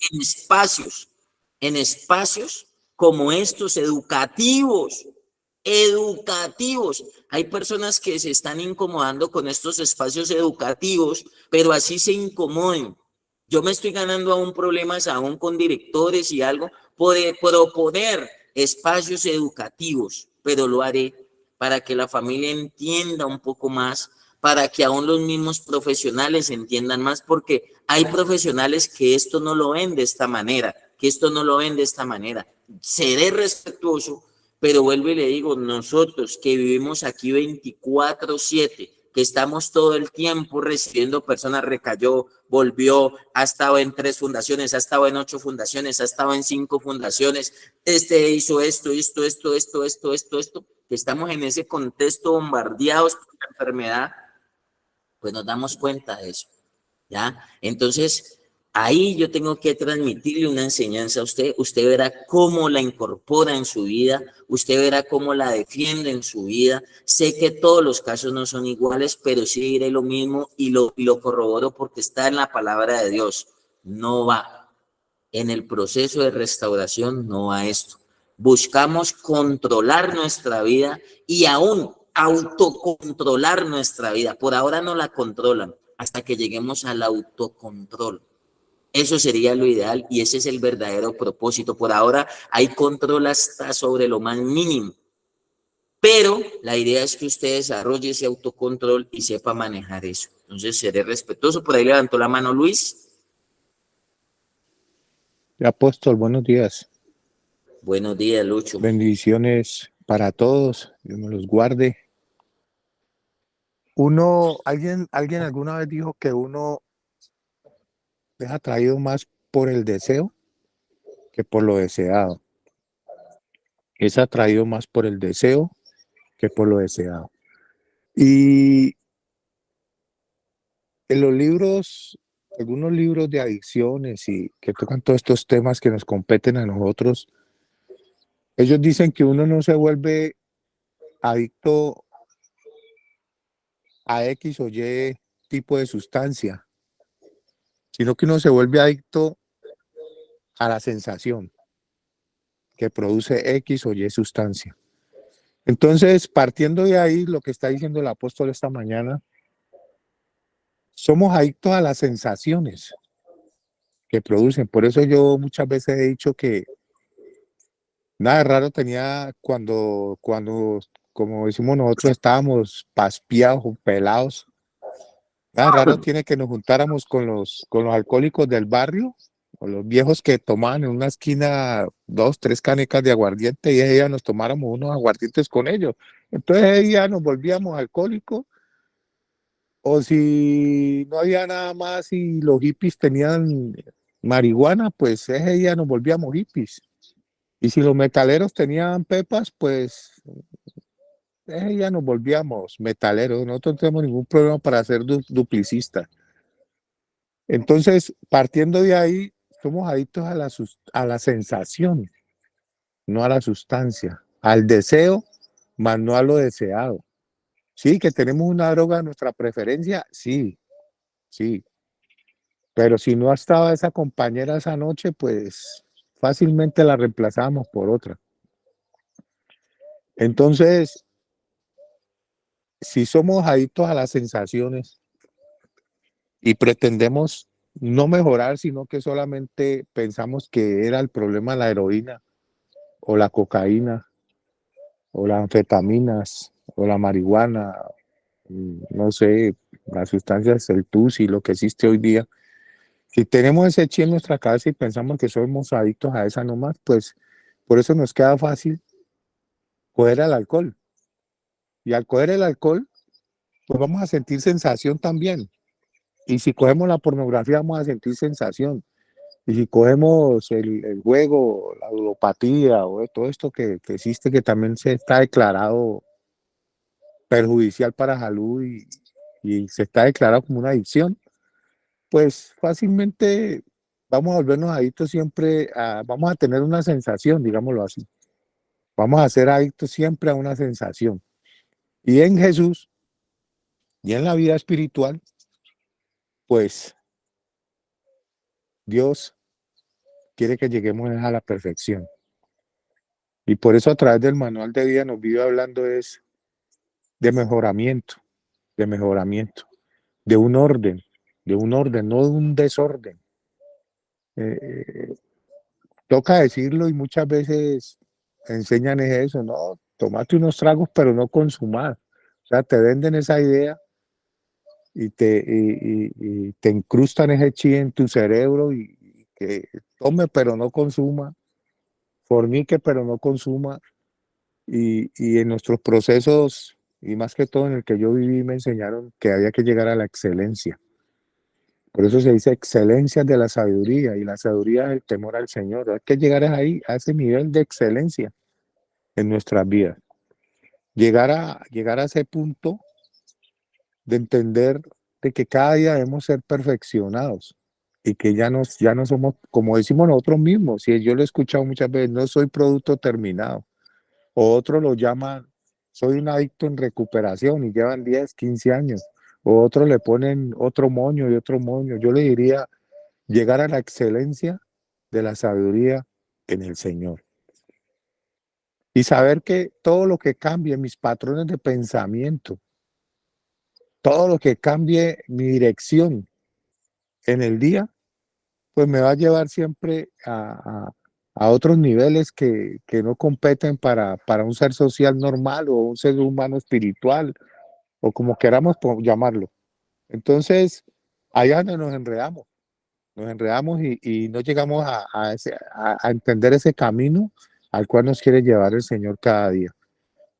A: en espacios como estos educativos. Hay personas que se están incomodando con estos espacios educativos, pero así se incomoden. Yo me estoy ganando aún problemas aún con directores y algo por proponer espacios educativos, pero lo haré para que la familia entienda un poco más, para que aún los mismos profesionales entiendan más, porque hay profesionales que esto no lo ven de esta manera, Seré respetuoso, pero vuelvo y le digo, nosotros que vivimos aquí 24/7, que estamos todo el tiempo recibiendo personas, recayó, volvió, ha estado en 3 fundaciones, ha estado en 8 fundaciones, ha estado en 5 fundaciones, hizo esto, que estamos en ese contexto bombardeados por la enfermedad, pues nos damos cuenta de eso, ¿ya? Entonces, ahí yo tengo que transmitirle una enseñanza a usted. Usted verá cómo la incorpora en su vida. Usted verá cómo la defiende en su vida. Sé que todos los casos no son iguales, pero sí diré lo mismo y lo corroboro porque está en la palabra de Dios. No va. En el proceso de restauración no va esto. Buscamos controlar nuestra vida y aún autocontrolar nuestra vida. Por ahora no la controlan hasta que lleguemos al autocontrol. Eso sería lo ideal y ese es el verdadero propósito. Por ahora hay control hasta sobre lo más mínimo, pero la idea es que usted desarrolle ese autocontrol y sepa manejar eso. Entonces seré respetuoso. Por ahí levantó la mano Luis.
H: Apóstol, buenos días.
A: Buenos días, Lucho.
H: Bendiciones para todos. Dios me los guarde. Alguien alguna vez dijo que uno es atraído más por el deseo que por lo deseado. Es atraído más por el deseo que por lo deseado. Y en los libros, algunos libros de adicciones y que tocan todos estos temas que nos competen a nosotros, ellos dicen que uno no se vuelve adicto a X o Y tipo de sustancia, sino que uno se vuelve adicto a la sensación que produce X o Y sustancia. Entonces, partiendo de ahí, lo que está diciendo el apóstol esta mañana, somos adictos a las sensaciones que producen. Por eso yo muchas veces he dicho que nada raro tenía cuando como decimos nosotros, estábamos paspeados o pelados. Nada raro tiene que nos juntáramos con los alcohólicos del barrio, o los viejos que tomaban en una esquina 2, 3 canecas de aguardiente y ese día nos tomáramos unos aguardientes con ellos. Entonces ese día nos volvíamos alcohólicos O si no había nada más y los hippies tenían marihuana, pues ese día nos volvíamos hippies. Y si los metaleros tenían pepas, pues ese día nos volvíamos metaleros. Nosotros no tenemos ningún problema para ser duplicistas. Entonces, partiendo de ahí, somos adictos a a la sensación, no a la sustancia, al deseo, más no a lo deseado. Sí, que tenemos una droga a nuestra preferencia, sí, sí. Pero si no estaba esa compañera esa noche, pues fácilmente la reemplazamos por otra. Entonces, si somos adictos a las sensaciones y pretendemos no mejorar, sino que solamente pensamos que era el problema la heroína o la cocaína o las anfetaminas o la marihuana, no sé, las sustancias, el tusi, lo que existe hoy día. Si tenemos ese chi en nuestra cabeza y pensamos que somos adictos a esa nomás, pues por eso nos queda fácil coger el alcohol. Y al coger el alcohol, pues vamos a sentir sensación también. Y si cogemos la pornografía, vamos a sentir sensación. Y si cogemos el juego, la ludopatía o todo esto que existe, que también se está declarado perjudicial para la salud y se está declarado como una adicción, pues fácilmente vamos a volvernos adictos siempre, vamos a tener una sensación, digámoslo así. Vamos a ser adictos siempre a una sensación. Y en Jesús y en la vida espiritual, pues Dios quiere que lleguemos a la perfección. Y por eso a través del manual de vida nos vive hablando es de mejoramiento, de mejoramiento, de un orden, no de un desorden. Eh, Toca decirlo y muchas veces enseñan eso, no, tomate unos tragos pero no consumar. O sea, te venden esa idea y te incrustan ese chi en tu cerebro y que tome pero no consuma, fornique pero no consuma. Y en nuestros procesos, y más que todo en el que yo viví, me enseñaron que había que llegar a la excelencia. Por eso se dice excelencia de la sabiduría, y la sabiduría es el temor al Señor. Hay que llegar ahí, a ese nivel de excelencia en nuestras vidas. Llegar a ese punto de entender de que cada día debemos ser perfeccionados y que ya no somos, como decimos nosotros mismos, y yo lo he escuchado muchas veces, no soy producto terminado. O otros lo llaman, soy un adicto en recuperación y llevan 10, 15 años. O otros le ponen otro moño y otro moño. Yo le diría llegar a la excelencia de la sabiduría en el Señor. Y saber que todo lo que cambie mis patrones de pensamiento, todo lo que cambie mi dirección en el día, pues me va a llevar siempre a otros niveles que no competen para un ser social normal o un ser humano espiritual o como queramos llamarlo. Entonces, allá nos enredamos y no llegamos a entender ese camino al cual nos quiere llevar el Señor cada día.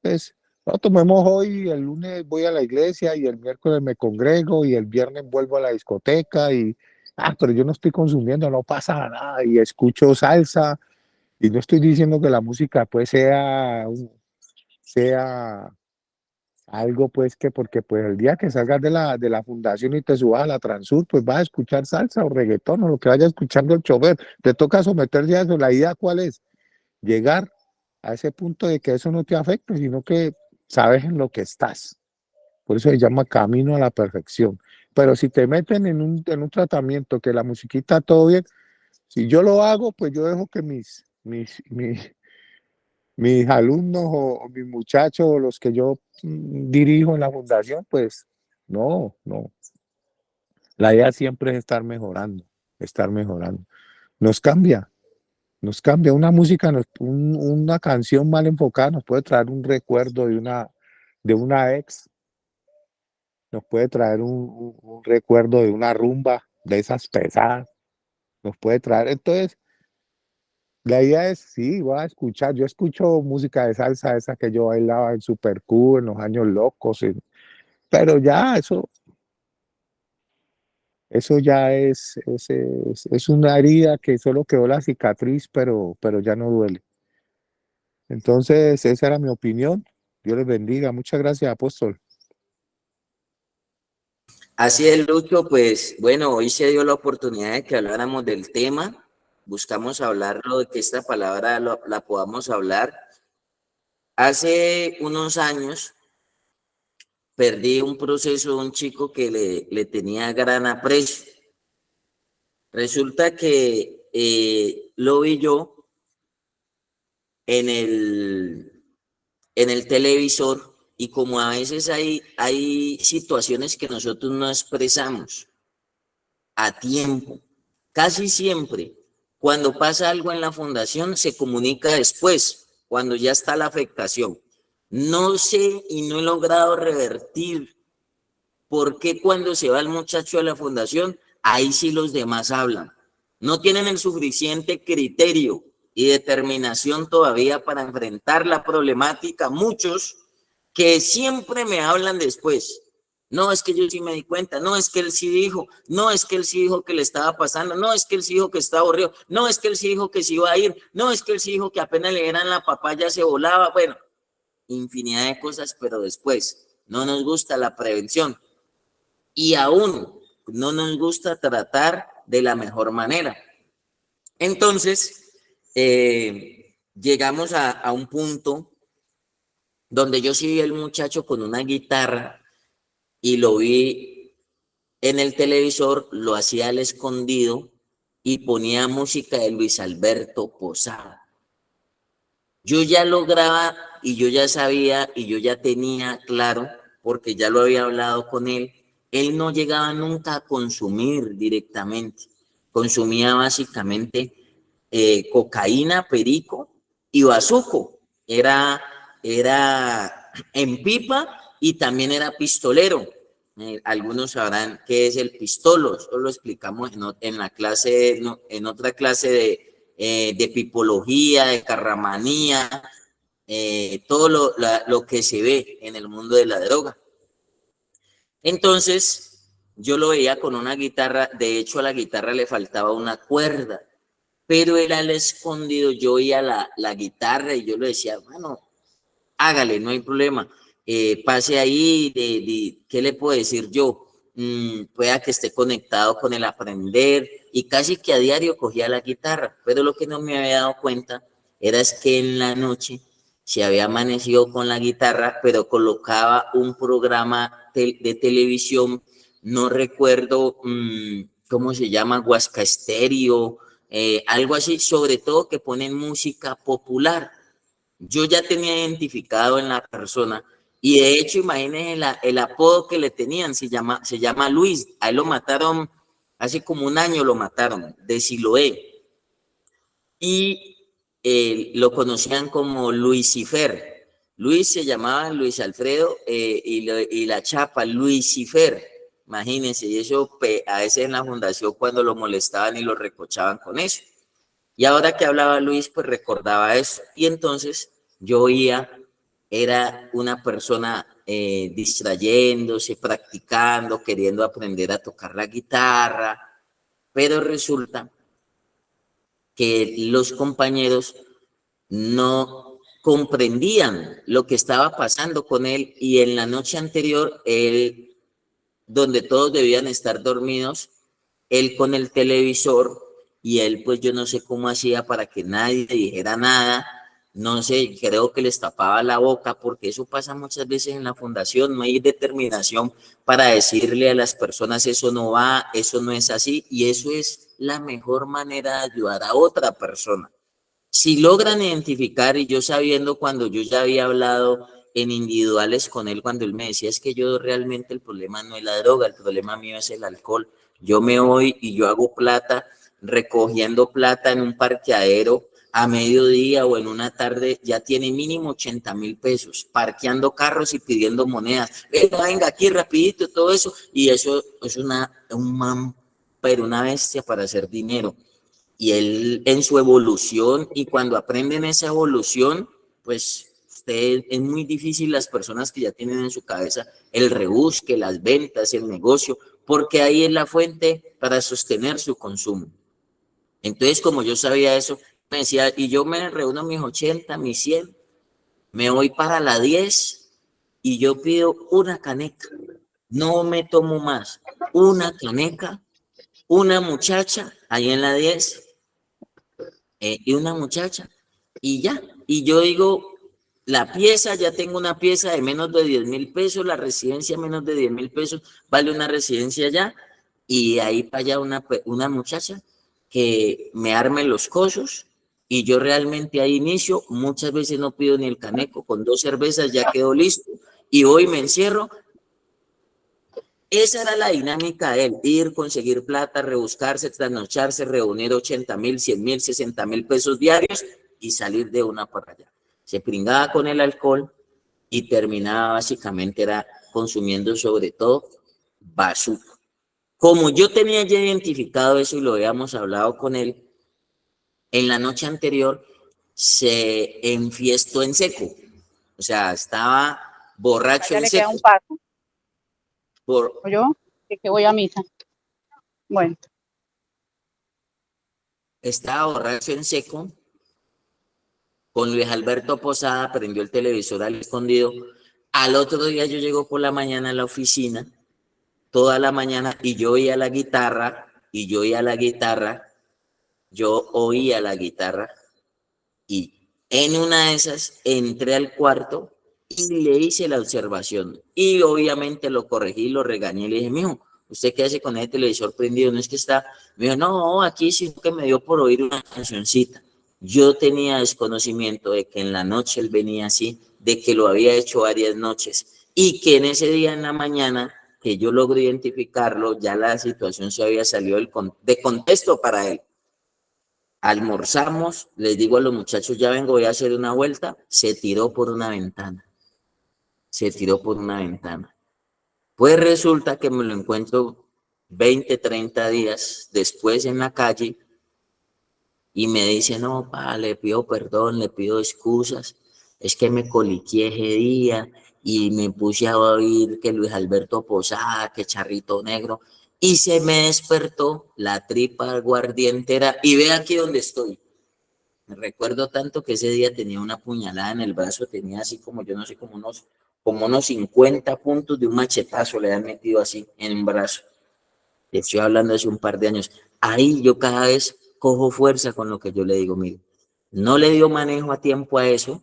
H: Entonces, no tomemos hoy, el lunes voy a la iglesia y el miércoles me congrego y el viernes vuelvo a la discoteca pero yo no estoy consumiendo, no pasa nada y escucho salsa y no estoy diciendo que la música pues sea algo pues que porque pues el día que salgas de la fundación y te subas a la Transur pues vas a escuchar salsa o reggaetón o lo que vaya escuchando el chofer, te toca someterse a eso. La idea cuál es llegar a ese punto de que eso no te afecte, sino que sabes en lo que estás. Por eso se llama camino a la perfección. Pero si te meten en un tratamiento que la musiquita todo bien, si yo lo hago, pues yo dejo que mis alumnos o mis muchachos o los que yo dirijo en la fundación, pues no, no. La idea siempre es estar mejorando, estar mejorando. Nos cambia, nos cambia. Una música, una canción mal enfocada nos puede traer un recuerdo de una ex, nos puede traer un recuerdo de una rumba de esas pesadas, nos puede traer. Entonces, la idea es, sí, voy a escuchar. Yo escucho música de salsa, esa que yo bailaba en Super Q, en los años locos, pero ya eso eso ya es una herida que solo quedó la cicatriz, pero ya no duele. Entonces, esa era mi opinión. Dios les bendiga. Muchas gracias, apóstol.
A: Así es, Lucho, pues bueno, hoy se dio la oportunidad de que habláramos del tema, buscamos hablarlo, de que esta palabra la podamos hablar. Hace unos años perdí un proceso de un chico que le tenía gran aprecio. Resulta que lo vi yo en el televisor, y como a veces hay situaciones que nosotros no expresamos a tiempo, casi siempre cuando pasa algo en la fundación se comunica después, cuando ya está la afectación. No sé y no he logrado revertir por qué cuando se va el muchacho de la fundación, ahí sí los demás hablan. No tienen el suficiente criterio y determinación todavía para enfrentar la problemática. Muchos que siempre me hablan después. No, es que yo sí me di cuenta. No, es que él sí dijo. No, es que él sí dijo que le estaba pasando. No, es que él sí dijo que estaba aburrido. No, es que él sí dijo que se iba a ir. No, es que él sí dijo que apenas le dieran la papaya se volaba. Bueno, infinidad de cosas, pero después no nos gusta la prevención y aún no nos gusta tratar de la mejor manera. Entonces, llegamos a un punto donde yo sí vi al muchacho con una guitarra y lo vi en el televisor, lo hacía al escondido y ponía música de Luis Alberto Posada. Yo ya lograba y yo ya sabía y yo ya tenía claro, porque ya lo había hablado con él no llegaba nunca a consumir directamente. Consumía básicamente cocaína, perico y bazuco. Era en pipa y también era pistolero. Algunos sabrán qué es el pistolo. Eso lo explicamos en la clase, en otra clase de pipología, de carramanía, todo lo que se ve en el mundo de la droga. Entonces, yo lo veía con una guitarra, de hecho a la guitarra le faltaba una cuerda, pero él al escondido, yo oía la guitarra y yo le decía, bueno, hágale, no hay problema, pase ahí, ¿qué le puedo decir yo? Pueda que esté conectado con el aprender, y casi que a diario cogía la guitarra, pero lo que no me había dado cuenta era que en la noche se había amanecido con la guitarra, pero colocaba un programa de televisión, no recuerdo cómo se llama, Huasca Estéreo, algo así, sobre todo que ponen música popular. Yo ya tenía identificado en la persona, y de hecho, imagínense el apodo que le tenían, se llama Luis. A él lo mataron, hace como un año lo mataron, de Siloé. Y lo conocían como Lucifer. Luis se llamaba Luis Alfredo y la chapa Lucifer. Imagínense, y eso a veces en la fundación cuando lo molestaban y lo recochaban con eso. Y ahora que hablaba Luis, pues recordaba eso. Y entonces yo oía, era una persona distrayéndose, practicando, queriendo aprender a tocar la guitarra, pero resulta que los compañeros no comprendían lo que estaba pasando con él, y en la noche anterior, él, donde todos debían estar dormidos, él con el televisor, y él pues yo no sé cómo hacía para que nadie dijera nada, no sé, creo que les tapaba la boca, porque eso pasa muchas veces en la fundación, no hay determinación para decirle a las personas eso no va, eso no es así, y eso es la mejor manera de ayudar a otra persona. Si logran identificar, y yo sabiendo cuando yo ya había hablado en individuales con él, cuando él me decía, es que yo realmente el problema no es la droga, el problema mío es el alcohol. Yo me voy y yo hago plata, recogiendo plata en un parqueadero a mediodía o en una tarde, ya tiene mínimo 80,000 pesos, parqueando carros y pidiendo monedas. Venga, aquí rapidito, todo eso. Y eso es pero una bestia para hacer dinero. Y él en su evolución, y cuando aprenden esa evolución, pues es muy difícil las personas que ya tienen en su cabeza el rebusque, las ventas, el negocio, porque ahí es la fuente para sostener su consumo. Entonces, como yo sabía eso, me decía, y yo me reúno mis 80, mis 100, me voy para la 10 y yo pido una caneca, no me tomo más, una caneca, una muchacha, ahí en la 10, y una muchacha, y ya, y yo digo, la pieza, ya tengo una pieza de menos de 10.000 pesos, la residencia menos de 10.000 pesos, vale una residencia ya, y ahí para allá una muchacha que me arme los cosos, y yo realmente ahí inicio, muchas veces no pido ni el caneco, con 2 cervezas ya quedo listo, y hoy me encierro. Esa era la dinámica de él, ir, conseguir plata, rebuscarse, trasnocharse, reunir 80.000, 100.000, 60.000 pesos diarios y salir de una para allá. Se pringaba con el alcohol y terminaba básicamente era consumiendo sobre todo bazuco. Como yo tenía ya identificado eso y lo habíamos hablado con él, en la noche anterior se enfiestó en seco. O sea, estaba borracho
F: Ya
A: en
F: le queda un
A: seco.
F: paso. Yo, que voy a misa. Bueno.
A: Estaba borracho en seco. Con Luis Alberto Posada prendió el televisor al escondido. Al otro día yo llego por la mañana a la oficina, toda la mañana, y yo oía la guitarra, yo oía la guitarra, y en una de esas entré al cuarto y le hice la observación. Y obviamente lo corregí, lo regañé, le dije, mijo, ¿usted qué hace con ese televisor prendido? No es que está, me dijo, no, aquí sí que me dio por oír una cancioncita. Yo tenía desconocimiento de que en la noche él venía así, de que lo había hecho varias noches y que en ese día en la mañana, que yo logro identificarlo, ya la situación se había salido de contexto para él. Almorzamos, les digo a los muchachos, ya vengo, voy a hacer una vuelta, se tiró por una ventana. Pues resulta que me lo encuentro 20, 30 días después en la calle y me dice, no, pa, le pido perdón, le pido excusas, es que me coliqué ese día y me puse a oír que Luis Alberto Posada, que Charrito Negro, y se me despertó la tripa aguardientera y ve aquí donde estoy. Me recuerdo tanto que ese día tenía una puñalada en el brazo, tenía así como, yo no sé, como unos 50 puntos de un machetazo le han metido así en un brazo. Le estoy hablando hace un par de años. Ahí yo cada vez cojo fuerza con lo que yo le digo, mire, no le dio manejo a tiempo a eso,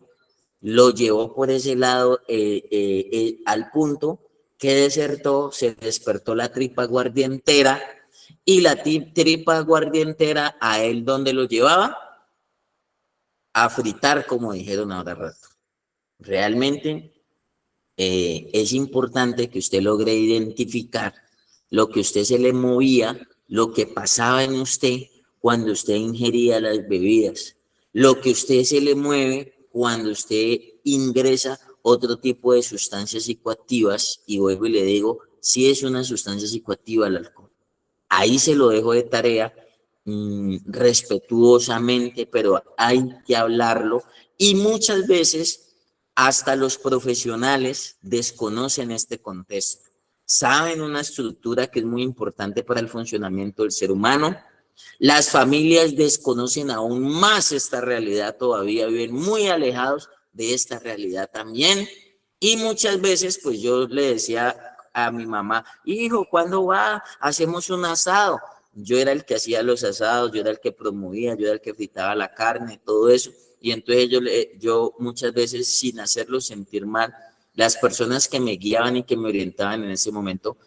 A: lo llevó por ese lado al punto que desertó, se despertó la tripa aguardientera y la tripa aguardientera a él donde lo llevaba a fritar, como dijeron ahora rato. Realmente es importante que usted logre identificar lo que usted se le movía, lo que pasaba en usted cuando usted ingería las bebidas, lo que usted se le mueve cuando usted ingresa otro tipo de sustancias psicoactivas, y vuelvo y le digo, si es una sustancia psicoactiva el alcohol. Ahí se lo dejo de tarea, respetuosamente, pero hay que hablarlo, y muchas veces hasta los profesionales desconocen este contexto. Saben una estructura que es muy importante para el funcionamiento del ser humano. Las familias desconocen aún más esta realidad todavía, viven muy alejados de esta realidad también. Y muchas veces, pues yo le decía a mi mamá, hijo, ¿cuándo va? Hacemos un asado. Yo era el que hacía los asados, yo era el que promovía, yo era el que fritaba la carne, todo eso. Y entonces yo muchas veces, sin hacerlo sentir mal, las personas que me guiaban y que me orientaban en ese momento,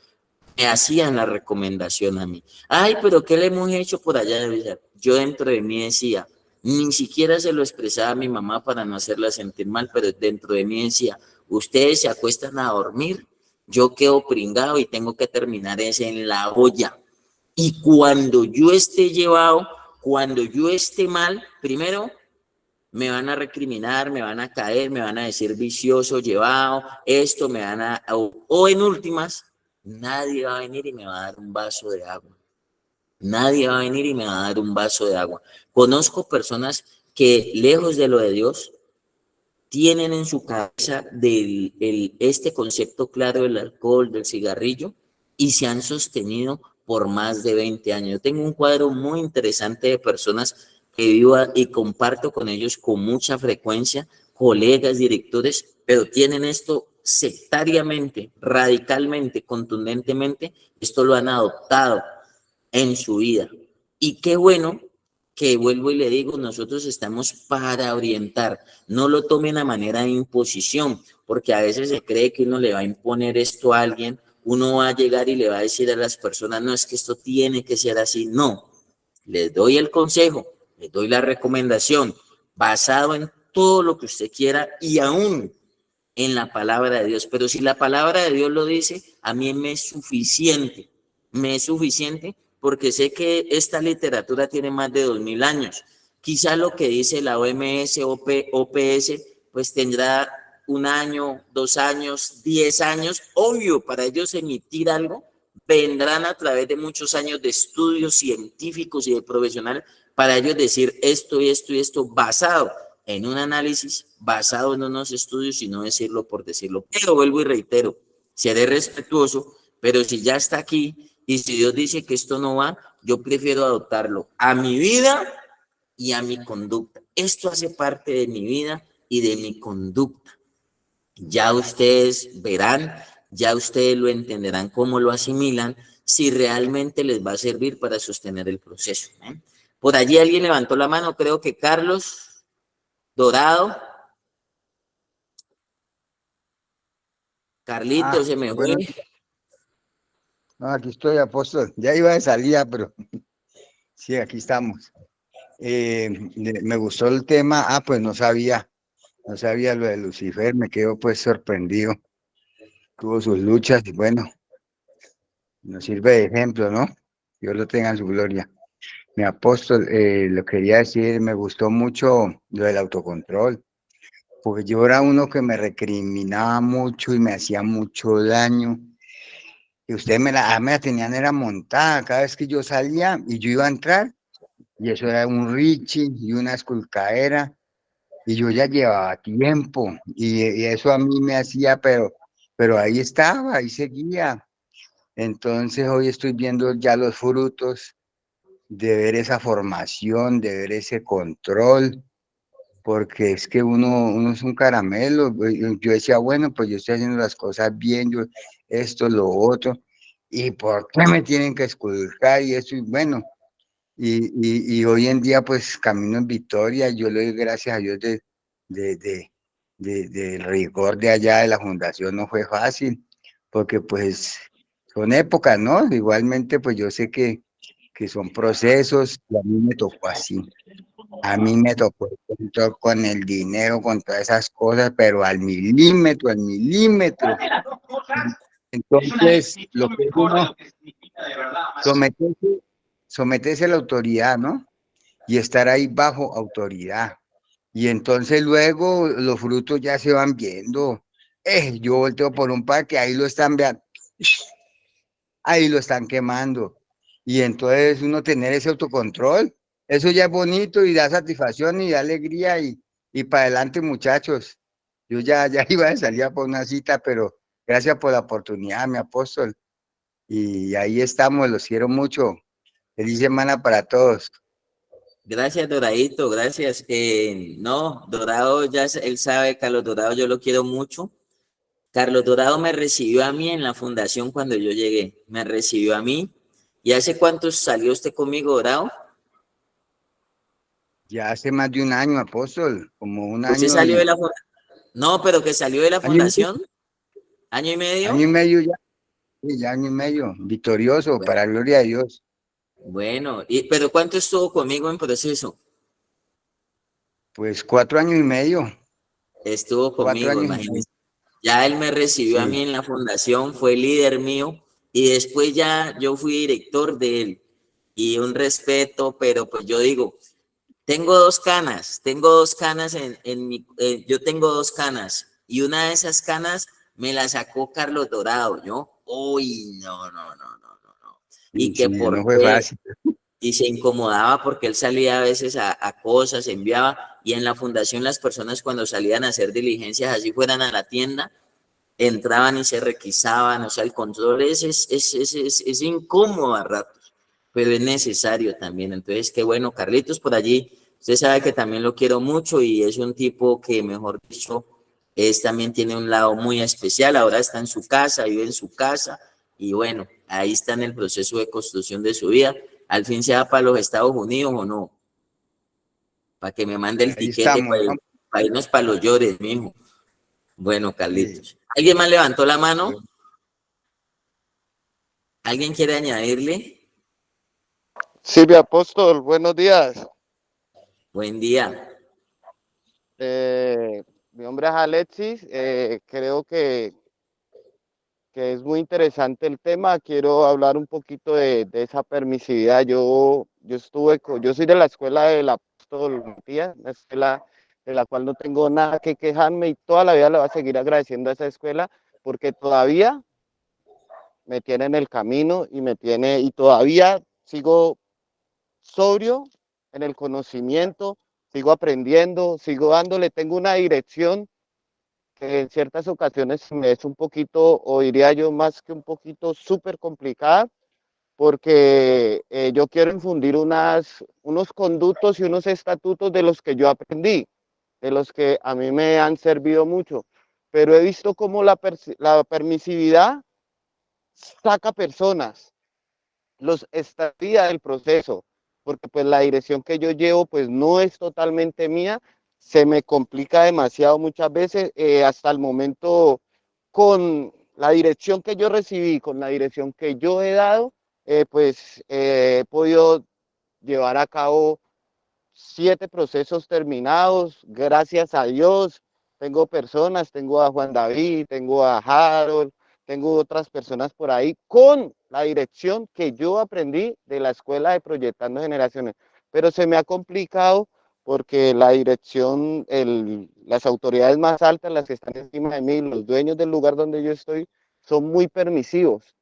A: me hacían la recomendación a mí. Ay, pero ¿qué le hemos hecho por allá? Yo dentro de mí decía, ni siquiera se lo expresaba a mi mamá para no hacerla sentir mal, pero dentro de mí decía, ustedes se acuestan a dormir, yo quedo pringado y tengo que terminar ese en la olla. Y cuando yo esté llevado, cuando yo esté mal, primero me van a recriminar, me van a caer, me van a decir vicioso, llevado, esto, me van a... O en últimas, nadie va a venir y me va a dar un vaso de agua. Nadie va a venir y me va a dar un vaso de agua. Conozco personas que, lejos de lo de Dios, tienen en su cabeza este concepto claro del alcohol, del cigarrillo, y se han sostenido por más de 20 años. Yo tengo un cuadro muy interesante de personas que vivo y comparto con ellos con mucha frecuencia, colegas, directores, pero tienen esto sectariamente, radicalmente, contundentemente, esto lo han adoptado en su vida. Y qué bueno que vuelvo y le digo, nosotros estamos para orientar, no lo tomen a manera de imposición, porque a veces se cree que uno le va a imponer esto a alguien, uno va a llegar y le va a decir a las personas, no, es que esto tiene que ser así, no, les doy el consejo, les doy la recomendación, basado en todo lo que usted quiera y aún en la palabra de Dios, pero si la palabra de Dios lo dice, a mí me es suficiente porque sé que esta literatura tiene más de 2000 años. Quizá lo que dice la OMS, OPS, pues tendrá 1 año, 2 años, 10 años. Obvio, para ellos emitir algo, vendrán a través de muchos años de estudios científicos y de profesionales para ellos decir esto y esto y esto basado en un análisis, basado en unos estudios y no decirlo por decirlo. Pero vuelvo y reitero, seré respetuoso, pero si ya está aquí y si Dios dice que esto no va, yo prefiero adoptarlo a mi vida y a mi conducta. Esto hace parte de mi vida y de mi conducta. Ya ustedes verán, ya ustedes lo entenderán cómo lo asimilan, si realmente les va a servir para sostener el proceso. Por allí alguien levantó la mano, creo que Carlos Dorado. Carlitos, se me fue.
G: Bueno, no, aquí estoy, apóstol. Ya iba de salida, pero sí, aquí estamos. Me gustó el tema. Pues no sabía lo de Lucifer, me quedo pues sorprendido. Tuvo sus luchas y bueno, nos sirve de ejemplo, ¿no? Dios lo tenga en su gloria. Mi apóstol, lo quería decir, me gustó mucho lo del autocontrol, porque yo era uno que me recriminaba mucho y me hacía mucho daño. Y ustedes me la tenían era montada cada vez que yo salía y yo iba a entrar, y eso era un Richie y una esculcaera, y yo ya llevaba tiempo, y eso a mí me hacía, pero ahí estaba, ahí seguía. Entonces hoy estoy viendo ya los frutos de ver esa formación, de ver ese control, porque es que uno es un caramelo. Yo decía, bueno, pues yo estoy haciendo las cosas bien, yo esto, lo otro, ¿y por qué me tienen que esculcar y eso? Y bueno, y hoy en día pues camino en victoria, yo le doy gracias a Dios del rigor de allá de la fundación. No fue fácil, porque pues son épocas, ¿no? Igualmente pues yo sé que son procesos, y a mí me tocó así. A mí me tocó con el dinero, con todas esas cosas, pero al milímetro, al milímetro. Entonces, lo que uno someterse a la autoridad, ¿no? Y estar ahí bajo autoridad. Y entonces luego los frutos ya se van viendo. Yo volteo por un parque, ahí lo están viendo, ahí lo están quemando. Y entonces uno tener ese autocontrol, eso ya es bonito y da satisfacción y da alegría y para adelante, muchachos. Yo ya iba a salir por una cita, pero gracias por la oportunidad, mi apóstol. Y ahí estamos, los quiero mucho. Feliz semana para todos.
A: Gracias, Doradito, gracias. No, Dorado, ya él sabe, Carlos Dorado, yo lo quiero mucho. Carlos Dorado me recibió a mí en la fundación cuando yo llegué, me recibió a mí. ¿Y hace cuánto salió usted conmigo, Dorado?
G: Ya hace más de un año, apóstol, como un
A: ¿Usted
G: año
A: salió de
G: y...
A: la fundación? No, pero que salió de la fundación. ¿Año y medio?
G: Año y medio ya, sí, ya año y medio, victorioso,
A: Bueno,
G: para gloria de Dios.
A: bueno, pero ¿cuánto estuvo conmigo en proceso?
G: Pues 4 años y medio,
A: Estuvo
G: 4
A: conmigo,
G: años y medio,
A: imagínese. Ya él me recibió a
G: sí.
A: mí en la fundación, fue líder mío y después ya yo fui director de él y un respeto, pero pues yo digo, tengo dos canas yo tengo dos canas y una de esas canas me la sacó Carlos Dorado, ¿yo? Uy, no. Y
G: Sí,
A: que
G: no
A: por
G: fue
A: qué,
G: fácil.
A: y se incomodaba porque él salía a veces a cosas, enviaba, y en la fundación las personas cuando salían a hacer diligencias, así fueran a la tienda, entraban y se requisaban, o sea, el control es incómodo a ratos, pero es necesario también. Entonces, qué bueno, Carlitos, por allí, usted sabe que también lo quiero mucho y es un tipo que, mejor dicho, también tiene un lado muy especial, ahora está en su casa, vive en su casa, y bueno, ahí está en el proceso de construcción de su vida. Al fin se va para los Estados Unidos o no, para que me mande el
G: Ahí
A: tiquete
G: estamos, ¿no?
A: para irnos para los llores, mijo. Bueno,
G: Sí.
A: Carlitos. ¿Alguien más levantó la mano? ¿Alguien quiere añadirle?
I: Silvia Apóstol, buenos días.
A: Buen día.
I: Mi nombre es Alexis. Creo que es muy interesante el tema. Quiero hablar un poquito de esa permisividad. Yo soy de la escuela del apóstol Matías, una escuela de la cual no tengo nada que quejarme y toda la vida le voy a seguir agradeciendo a esa escuela porque todavía me tiene en el camino y todavía sigo sobrio en el conocimiento, sigo aprendiendo, sigo dándole, tengo una dirección que en ciertas ocasiones me es un poquito, o diría yo más que un poquito, súper complicada, porque yo quiero infundir unos conductos y unos estatutos de los que yo aprendí, de los que a mí me han servido mucho, pero he visto cómo la permisividad saca personas, los extravía del proceso, porque pues la dirección que yo llevo pues no es totalmente mía, se me complica demasiado muchas veces, hasta el momento con la dirección que yo recibí, con la dirección que yo he dado, he podido llevar a cabo 7 procesos terminados, gracias a Dios. Tengo personas, tengo a Juan David, tengo a Harold, tengo otras personas por ahí con la dirección que yo aprendí de la escuela de Proyectando Generaciones. Pero se me ha complicado porque la dirección, las autoridades más altas, las que están encima de mí, los dueños del lugar donde yo estoy, son muy permisivos.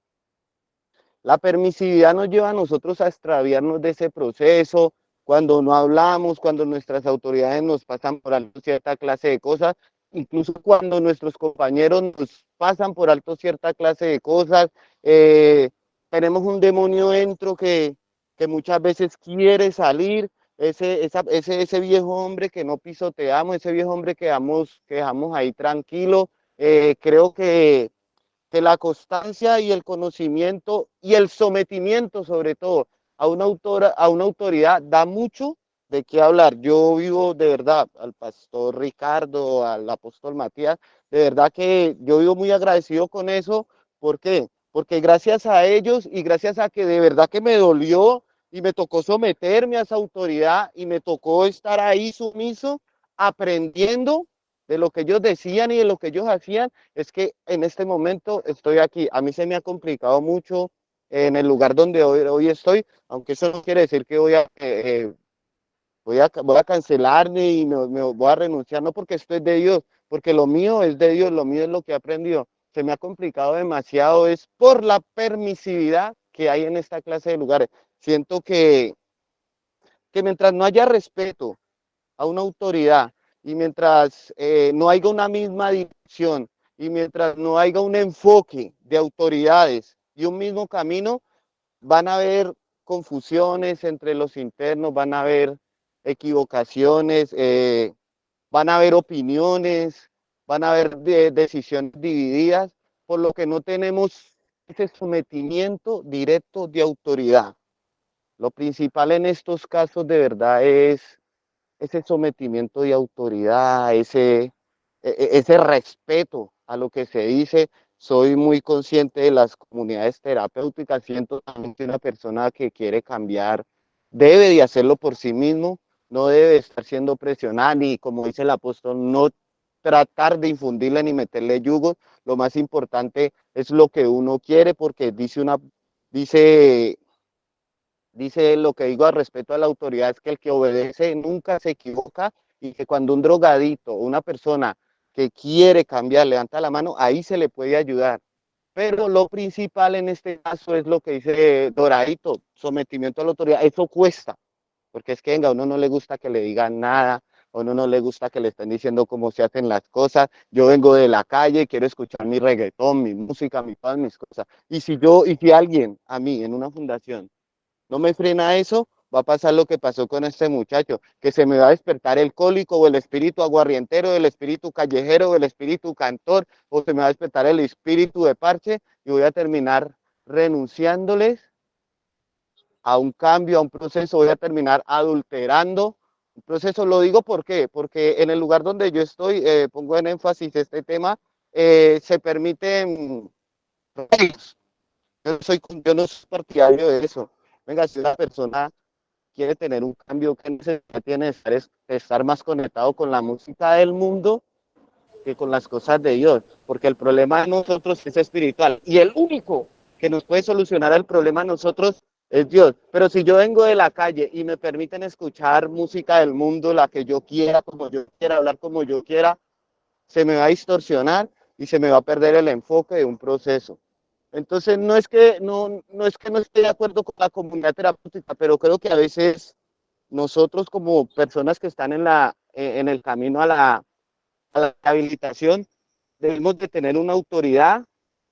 I: La permisividad nos lleva a nosotros a extraviarnos de ese proceso, cuando no hablamos, cuando nuestras autoridades nos pasan por alto cierta clase de cosas, incluso cuando nuestros compañeros nos pasan por alto cierta clase de cosas. eh, Tenemos un demonio dentro que muchas veces quiere salir, ese viejo hombre que no pisoteamos, ese viejo hombre que dejamos ahí tranquilo. Creo que la constancia y el conocimiento y el sometimiento, sobre todo, a una autoridad da mucho de qué hablar. Yo vivo de verdad al pastor Ricardo, al apóstol Matías, de verdad que yo vivo muy agradecido con eso. ¿Por qué? Porque gracias a ellos y gracias a que de verdad que me dolió y me tocó someterme a esa autoridad y me tocó estar ahí sumiso, aprendiendo de lo que ellos decían y de lo que ellos hacían, es que en este momento estoy aquí. A mí se me ha complicado mucho en el lugar donde hoy estoy, aunque eso no quiere decir que voy a cancelarme y me voy a renunciar, no porque esto es de Dios, porque lo mío es de Dios, lo mío es lo que he aprendido. Se me ha complicado demasiado, es por la permisividad que hay en esta clase de lugares. Siento que mientras no haya respeto a una autoridad y mientras no haya una misma dirección y mientras no haya un enfoque de autoridades y un mismo camino, van a haber confusiones entre los internos, van a haber equivocaciones, van a haber opiniones, van a haber decisiones divididas, por lo que no tenemos ese sometimiento directo de autoridad. Lo principal en estos casos de verdad es ese sometimiento de autoridad, ese respeto a lo que se dice. Soy muy consciente de las comunidades terapéuticas, siento también que una persona que quiere cambiar debe de hacerlo por sí mismo, no debe estar siendo presionada, ni como dice el apóstol, no tratar de infundirle ni meterle yugos. Lo más importante es lo que uno quiere, porque dice Dice lo que digo al respecto a la autoridad es que el que obedece nunca se equivoca y que cuando un drogadito o una persona que quiere cambiar levanta la mano, ahí se le puede ayudar. Pero lo principal en este caso es lo que dice Doradito, sometimiento a la autoridad. Eso cuesta, porque es que venga, a uno no le gusta que le digan nada, a uno no le gusta que le estén diciendo cómo se hacen las cosas. Yo vengo de la calle, quiero escuchar mi reggaetón, mi música, todas mis cosas. Y si alguien a mí en una fundación no me frena eso, va a pasar lo que pasó con este muchacho, que se me va a despertar el cólico o el espíritu aguarrientero, el espíritu callejero, o el espíritu cantor, o se me va a despertar el espíritu de parche y voy a terminar renunciándoles a un cambio, a un proceso, voy a terminar adulterando un proceso. Lo digo ¿por qué? Porque en el lugar donde yo estoy, pongo en énfasis este tema, se permiten, yo no soy partidario de eso. Venga, si una persona quiere tener un cambio, ¿qué necesidad tiene de estar más conectado con la música del mundo que con las cosas de Dios? Porque el problema de nosotros es espiritual y el único que nos puede solucionar el problema a nosotros es Dios. Pero si yo vengo de la calle y me permiten escuchar música del mundo, la que yo quiera, como yo quiera, hablar como yo quiera, se me va a distorsionar y se me va a perder el enfoque de un proceso. Entonces, no es que no esté de acuerdo con la comunidad terapéutica, pero creo que a veces nosotros como personas que están en el camino a la rehabilitación, debemos de tener una autoridad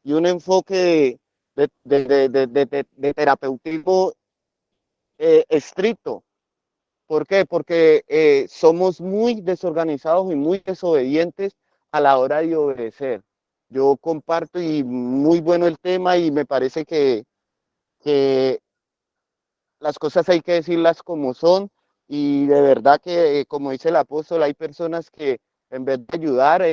I: y un enfoque de terapeutismo estricto. ¿Por qué? Porque somos muy desorganizados y muy desobedientes a la hora de obedecer. Yo comparto y muy bueno el tema y me parece que las cosas hay que decirlas como son y de verdad que, como dice el apóstol, hay personas que en vez de ayudar,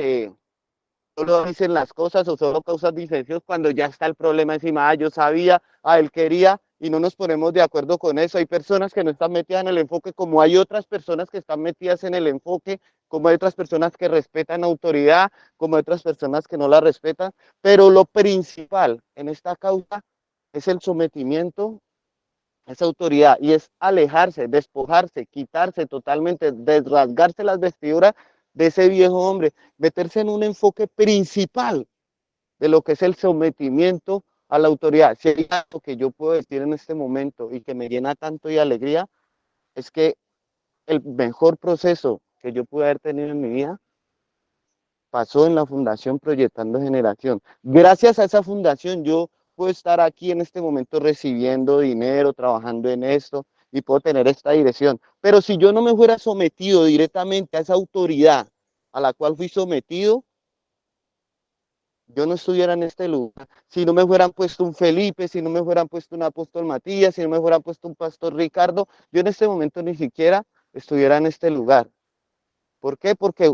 I: solo dicen las cosas o solo causan disensión cuando ya está el problema encima. Yo sabía, él quería y no nos ponemos de acuerdo con eso. Hay personas que no están metidas en el enfoque, como hay otras personas que están metidas en el enfoque, como hay otras personas que respetan autoridad, como hay otras personas que no la respetan, pero lo principal en esta causa es el sometimiento a esa autoridad y es alejarse, despojarse, quitarse totalmente, desrasgarse las vestiduras de ese viejo hombre, meterse en un enfoque principal de lo que es el sometimiento a la autoridad. Si hay algo que yo puedo decir en este momento y que me llena tanto de alegría, es que el mejor proceso que yo pude haber tenido en mi vida pasó en la Fundación Proyectando Generación. Gracias a esa fundación yo puedo estar aquí en este momento recibiendo dinero, trabajando en esto y puedo tener esta dirección. Pero si yo no me fuera sometido directamente a esa autoridad a la cual fui sometido, yo no estuviera en este lugar. Si no me fueran puesto un Felipe, si no me fueran puesto un apóstol Matías, si no me fueran puesto un pastor Ricardo, yo en este momento ni siquiera estuviera en este lugar. ¿Por qué? Porque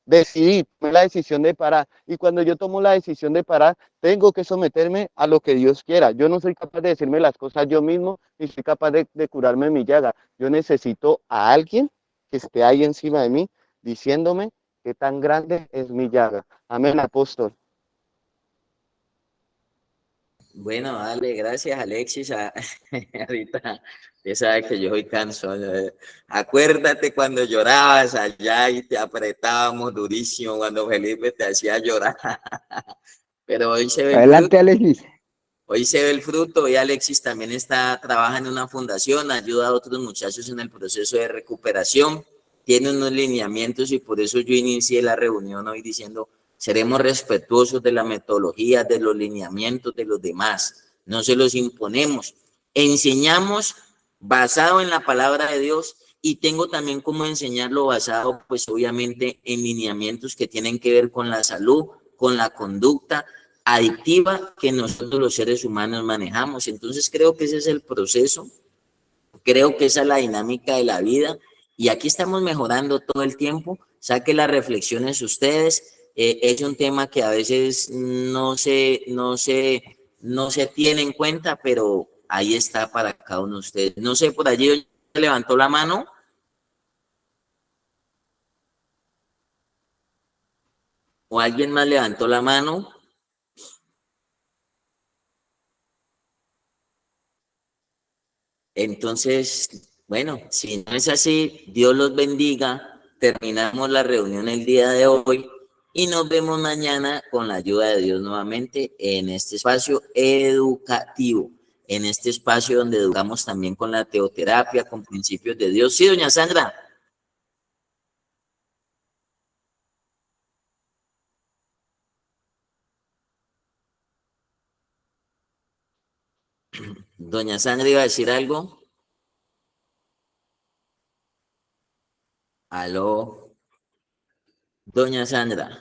I: decidí, tomé la decisión de parar. Y cuando yo tomo la decisión de parar, tengo que someterme a lo que Dios quiera. Yo no soy capaz de decirme las cosas yo mismo, ni soy capaz de curarme mi llaga. Yo necesito a alguien que esté ahí encima de mí, diciéndome qué tan grande es mi llaga. Amén, apóstol.
A: Bueno, dale, gracias Alexis. Ahorita ya sabes que yo soy cansón. Acuérdate cuando llorabas allá y te apretábamos durísimo cuando Felipe te hacía llorar. Pero hoy se ve
G: Adelante, Alexis.
A: Hoy se ve el fruto y Alexis también trabaja en una fundación, ayuda a otros muchachos en el proceso de recuperación, tiene unos lineamientos y por eso yo inicié la reunión hoy diciendo, seremos respetuosos de la metodología, de los lineamientos de los demás, no se los imponemos, enseñamos basado en la palabra de Dios y tengo también como enseñarlo basado pues obviamente en lineamientos que tienen que ver con la salud, con la conducta adictiva que nosotros los seres humanos manejamos. Entonces creo que ese es el proceso, creo que esa es la dinámica de la vida y aquí estamos mejorando todo el tiempo. Saquen las reflexiones ustedes. Es un tema que a veces no se tiene en cuenta, pero ahí está para cada uno de ustedes. No sé, por allí levantó la mano. ¿O alguien más levantó la mano? Entonces, bueno, si no es así, Dios los bendiga. Terminamos la reunión el día de hoy y nos vemos mañana con la ayuda de Dios nuevamente en este espacio educativo, en este espacio donde educamos también con la teoterapia, con principios de Dios. Sí, doña Sandra. Doña Sandra iba a decir algo. Aló. Doña Sandra.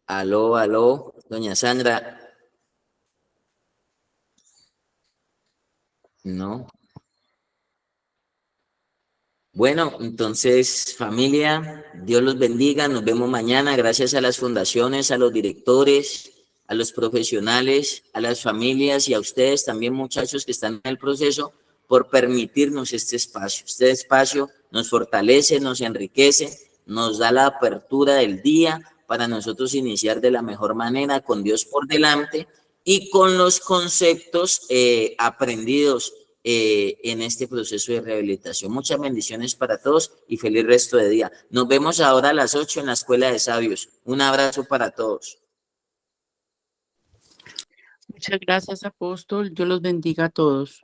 A: Aló, aló. Doña Sandra. No. Bueno, entonces, familia, Dios los bendiga. Nos vemos mañana. Gracias a las fundaciones, a los directores, a los profesionales, a las familias y a ustedes también, muchachos que están en el proceso, por permitirnos este espacio. Este espacio nos fortalece, nos enriquece, nos da la apertura del día para nosotros iniciar de la mejor manera, con Dios por delante y con los conceptos aprendidos en este proceso de rehabilitación. Muchas bendiciones para todos y feliz resto de día. Nos vemos ahora a las 8 en la Escuela de Sabios. Un abrazo para todos.
F: Muchas gracias, apóstol. Dios los bendiga a todos.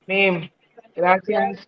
J: Amén. Gracias.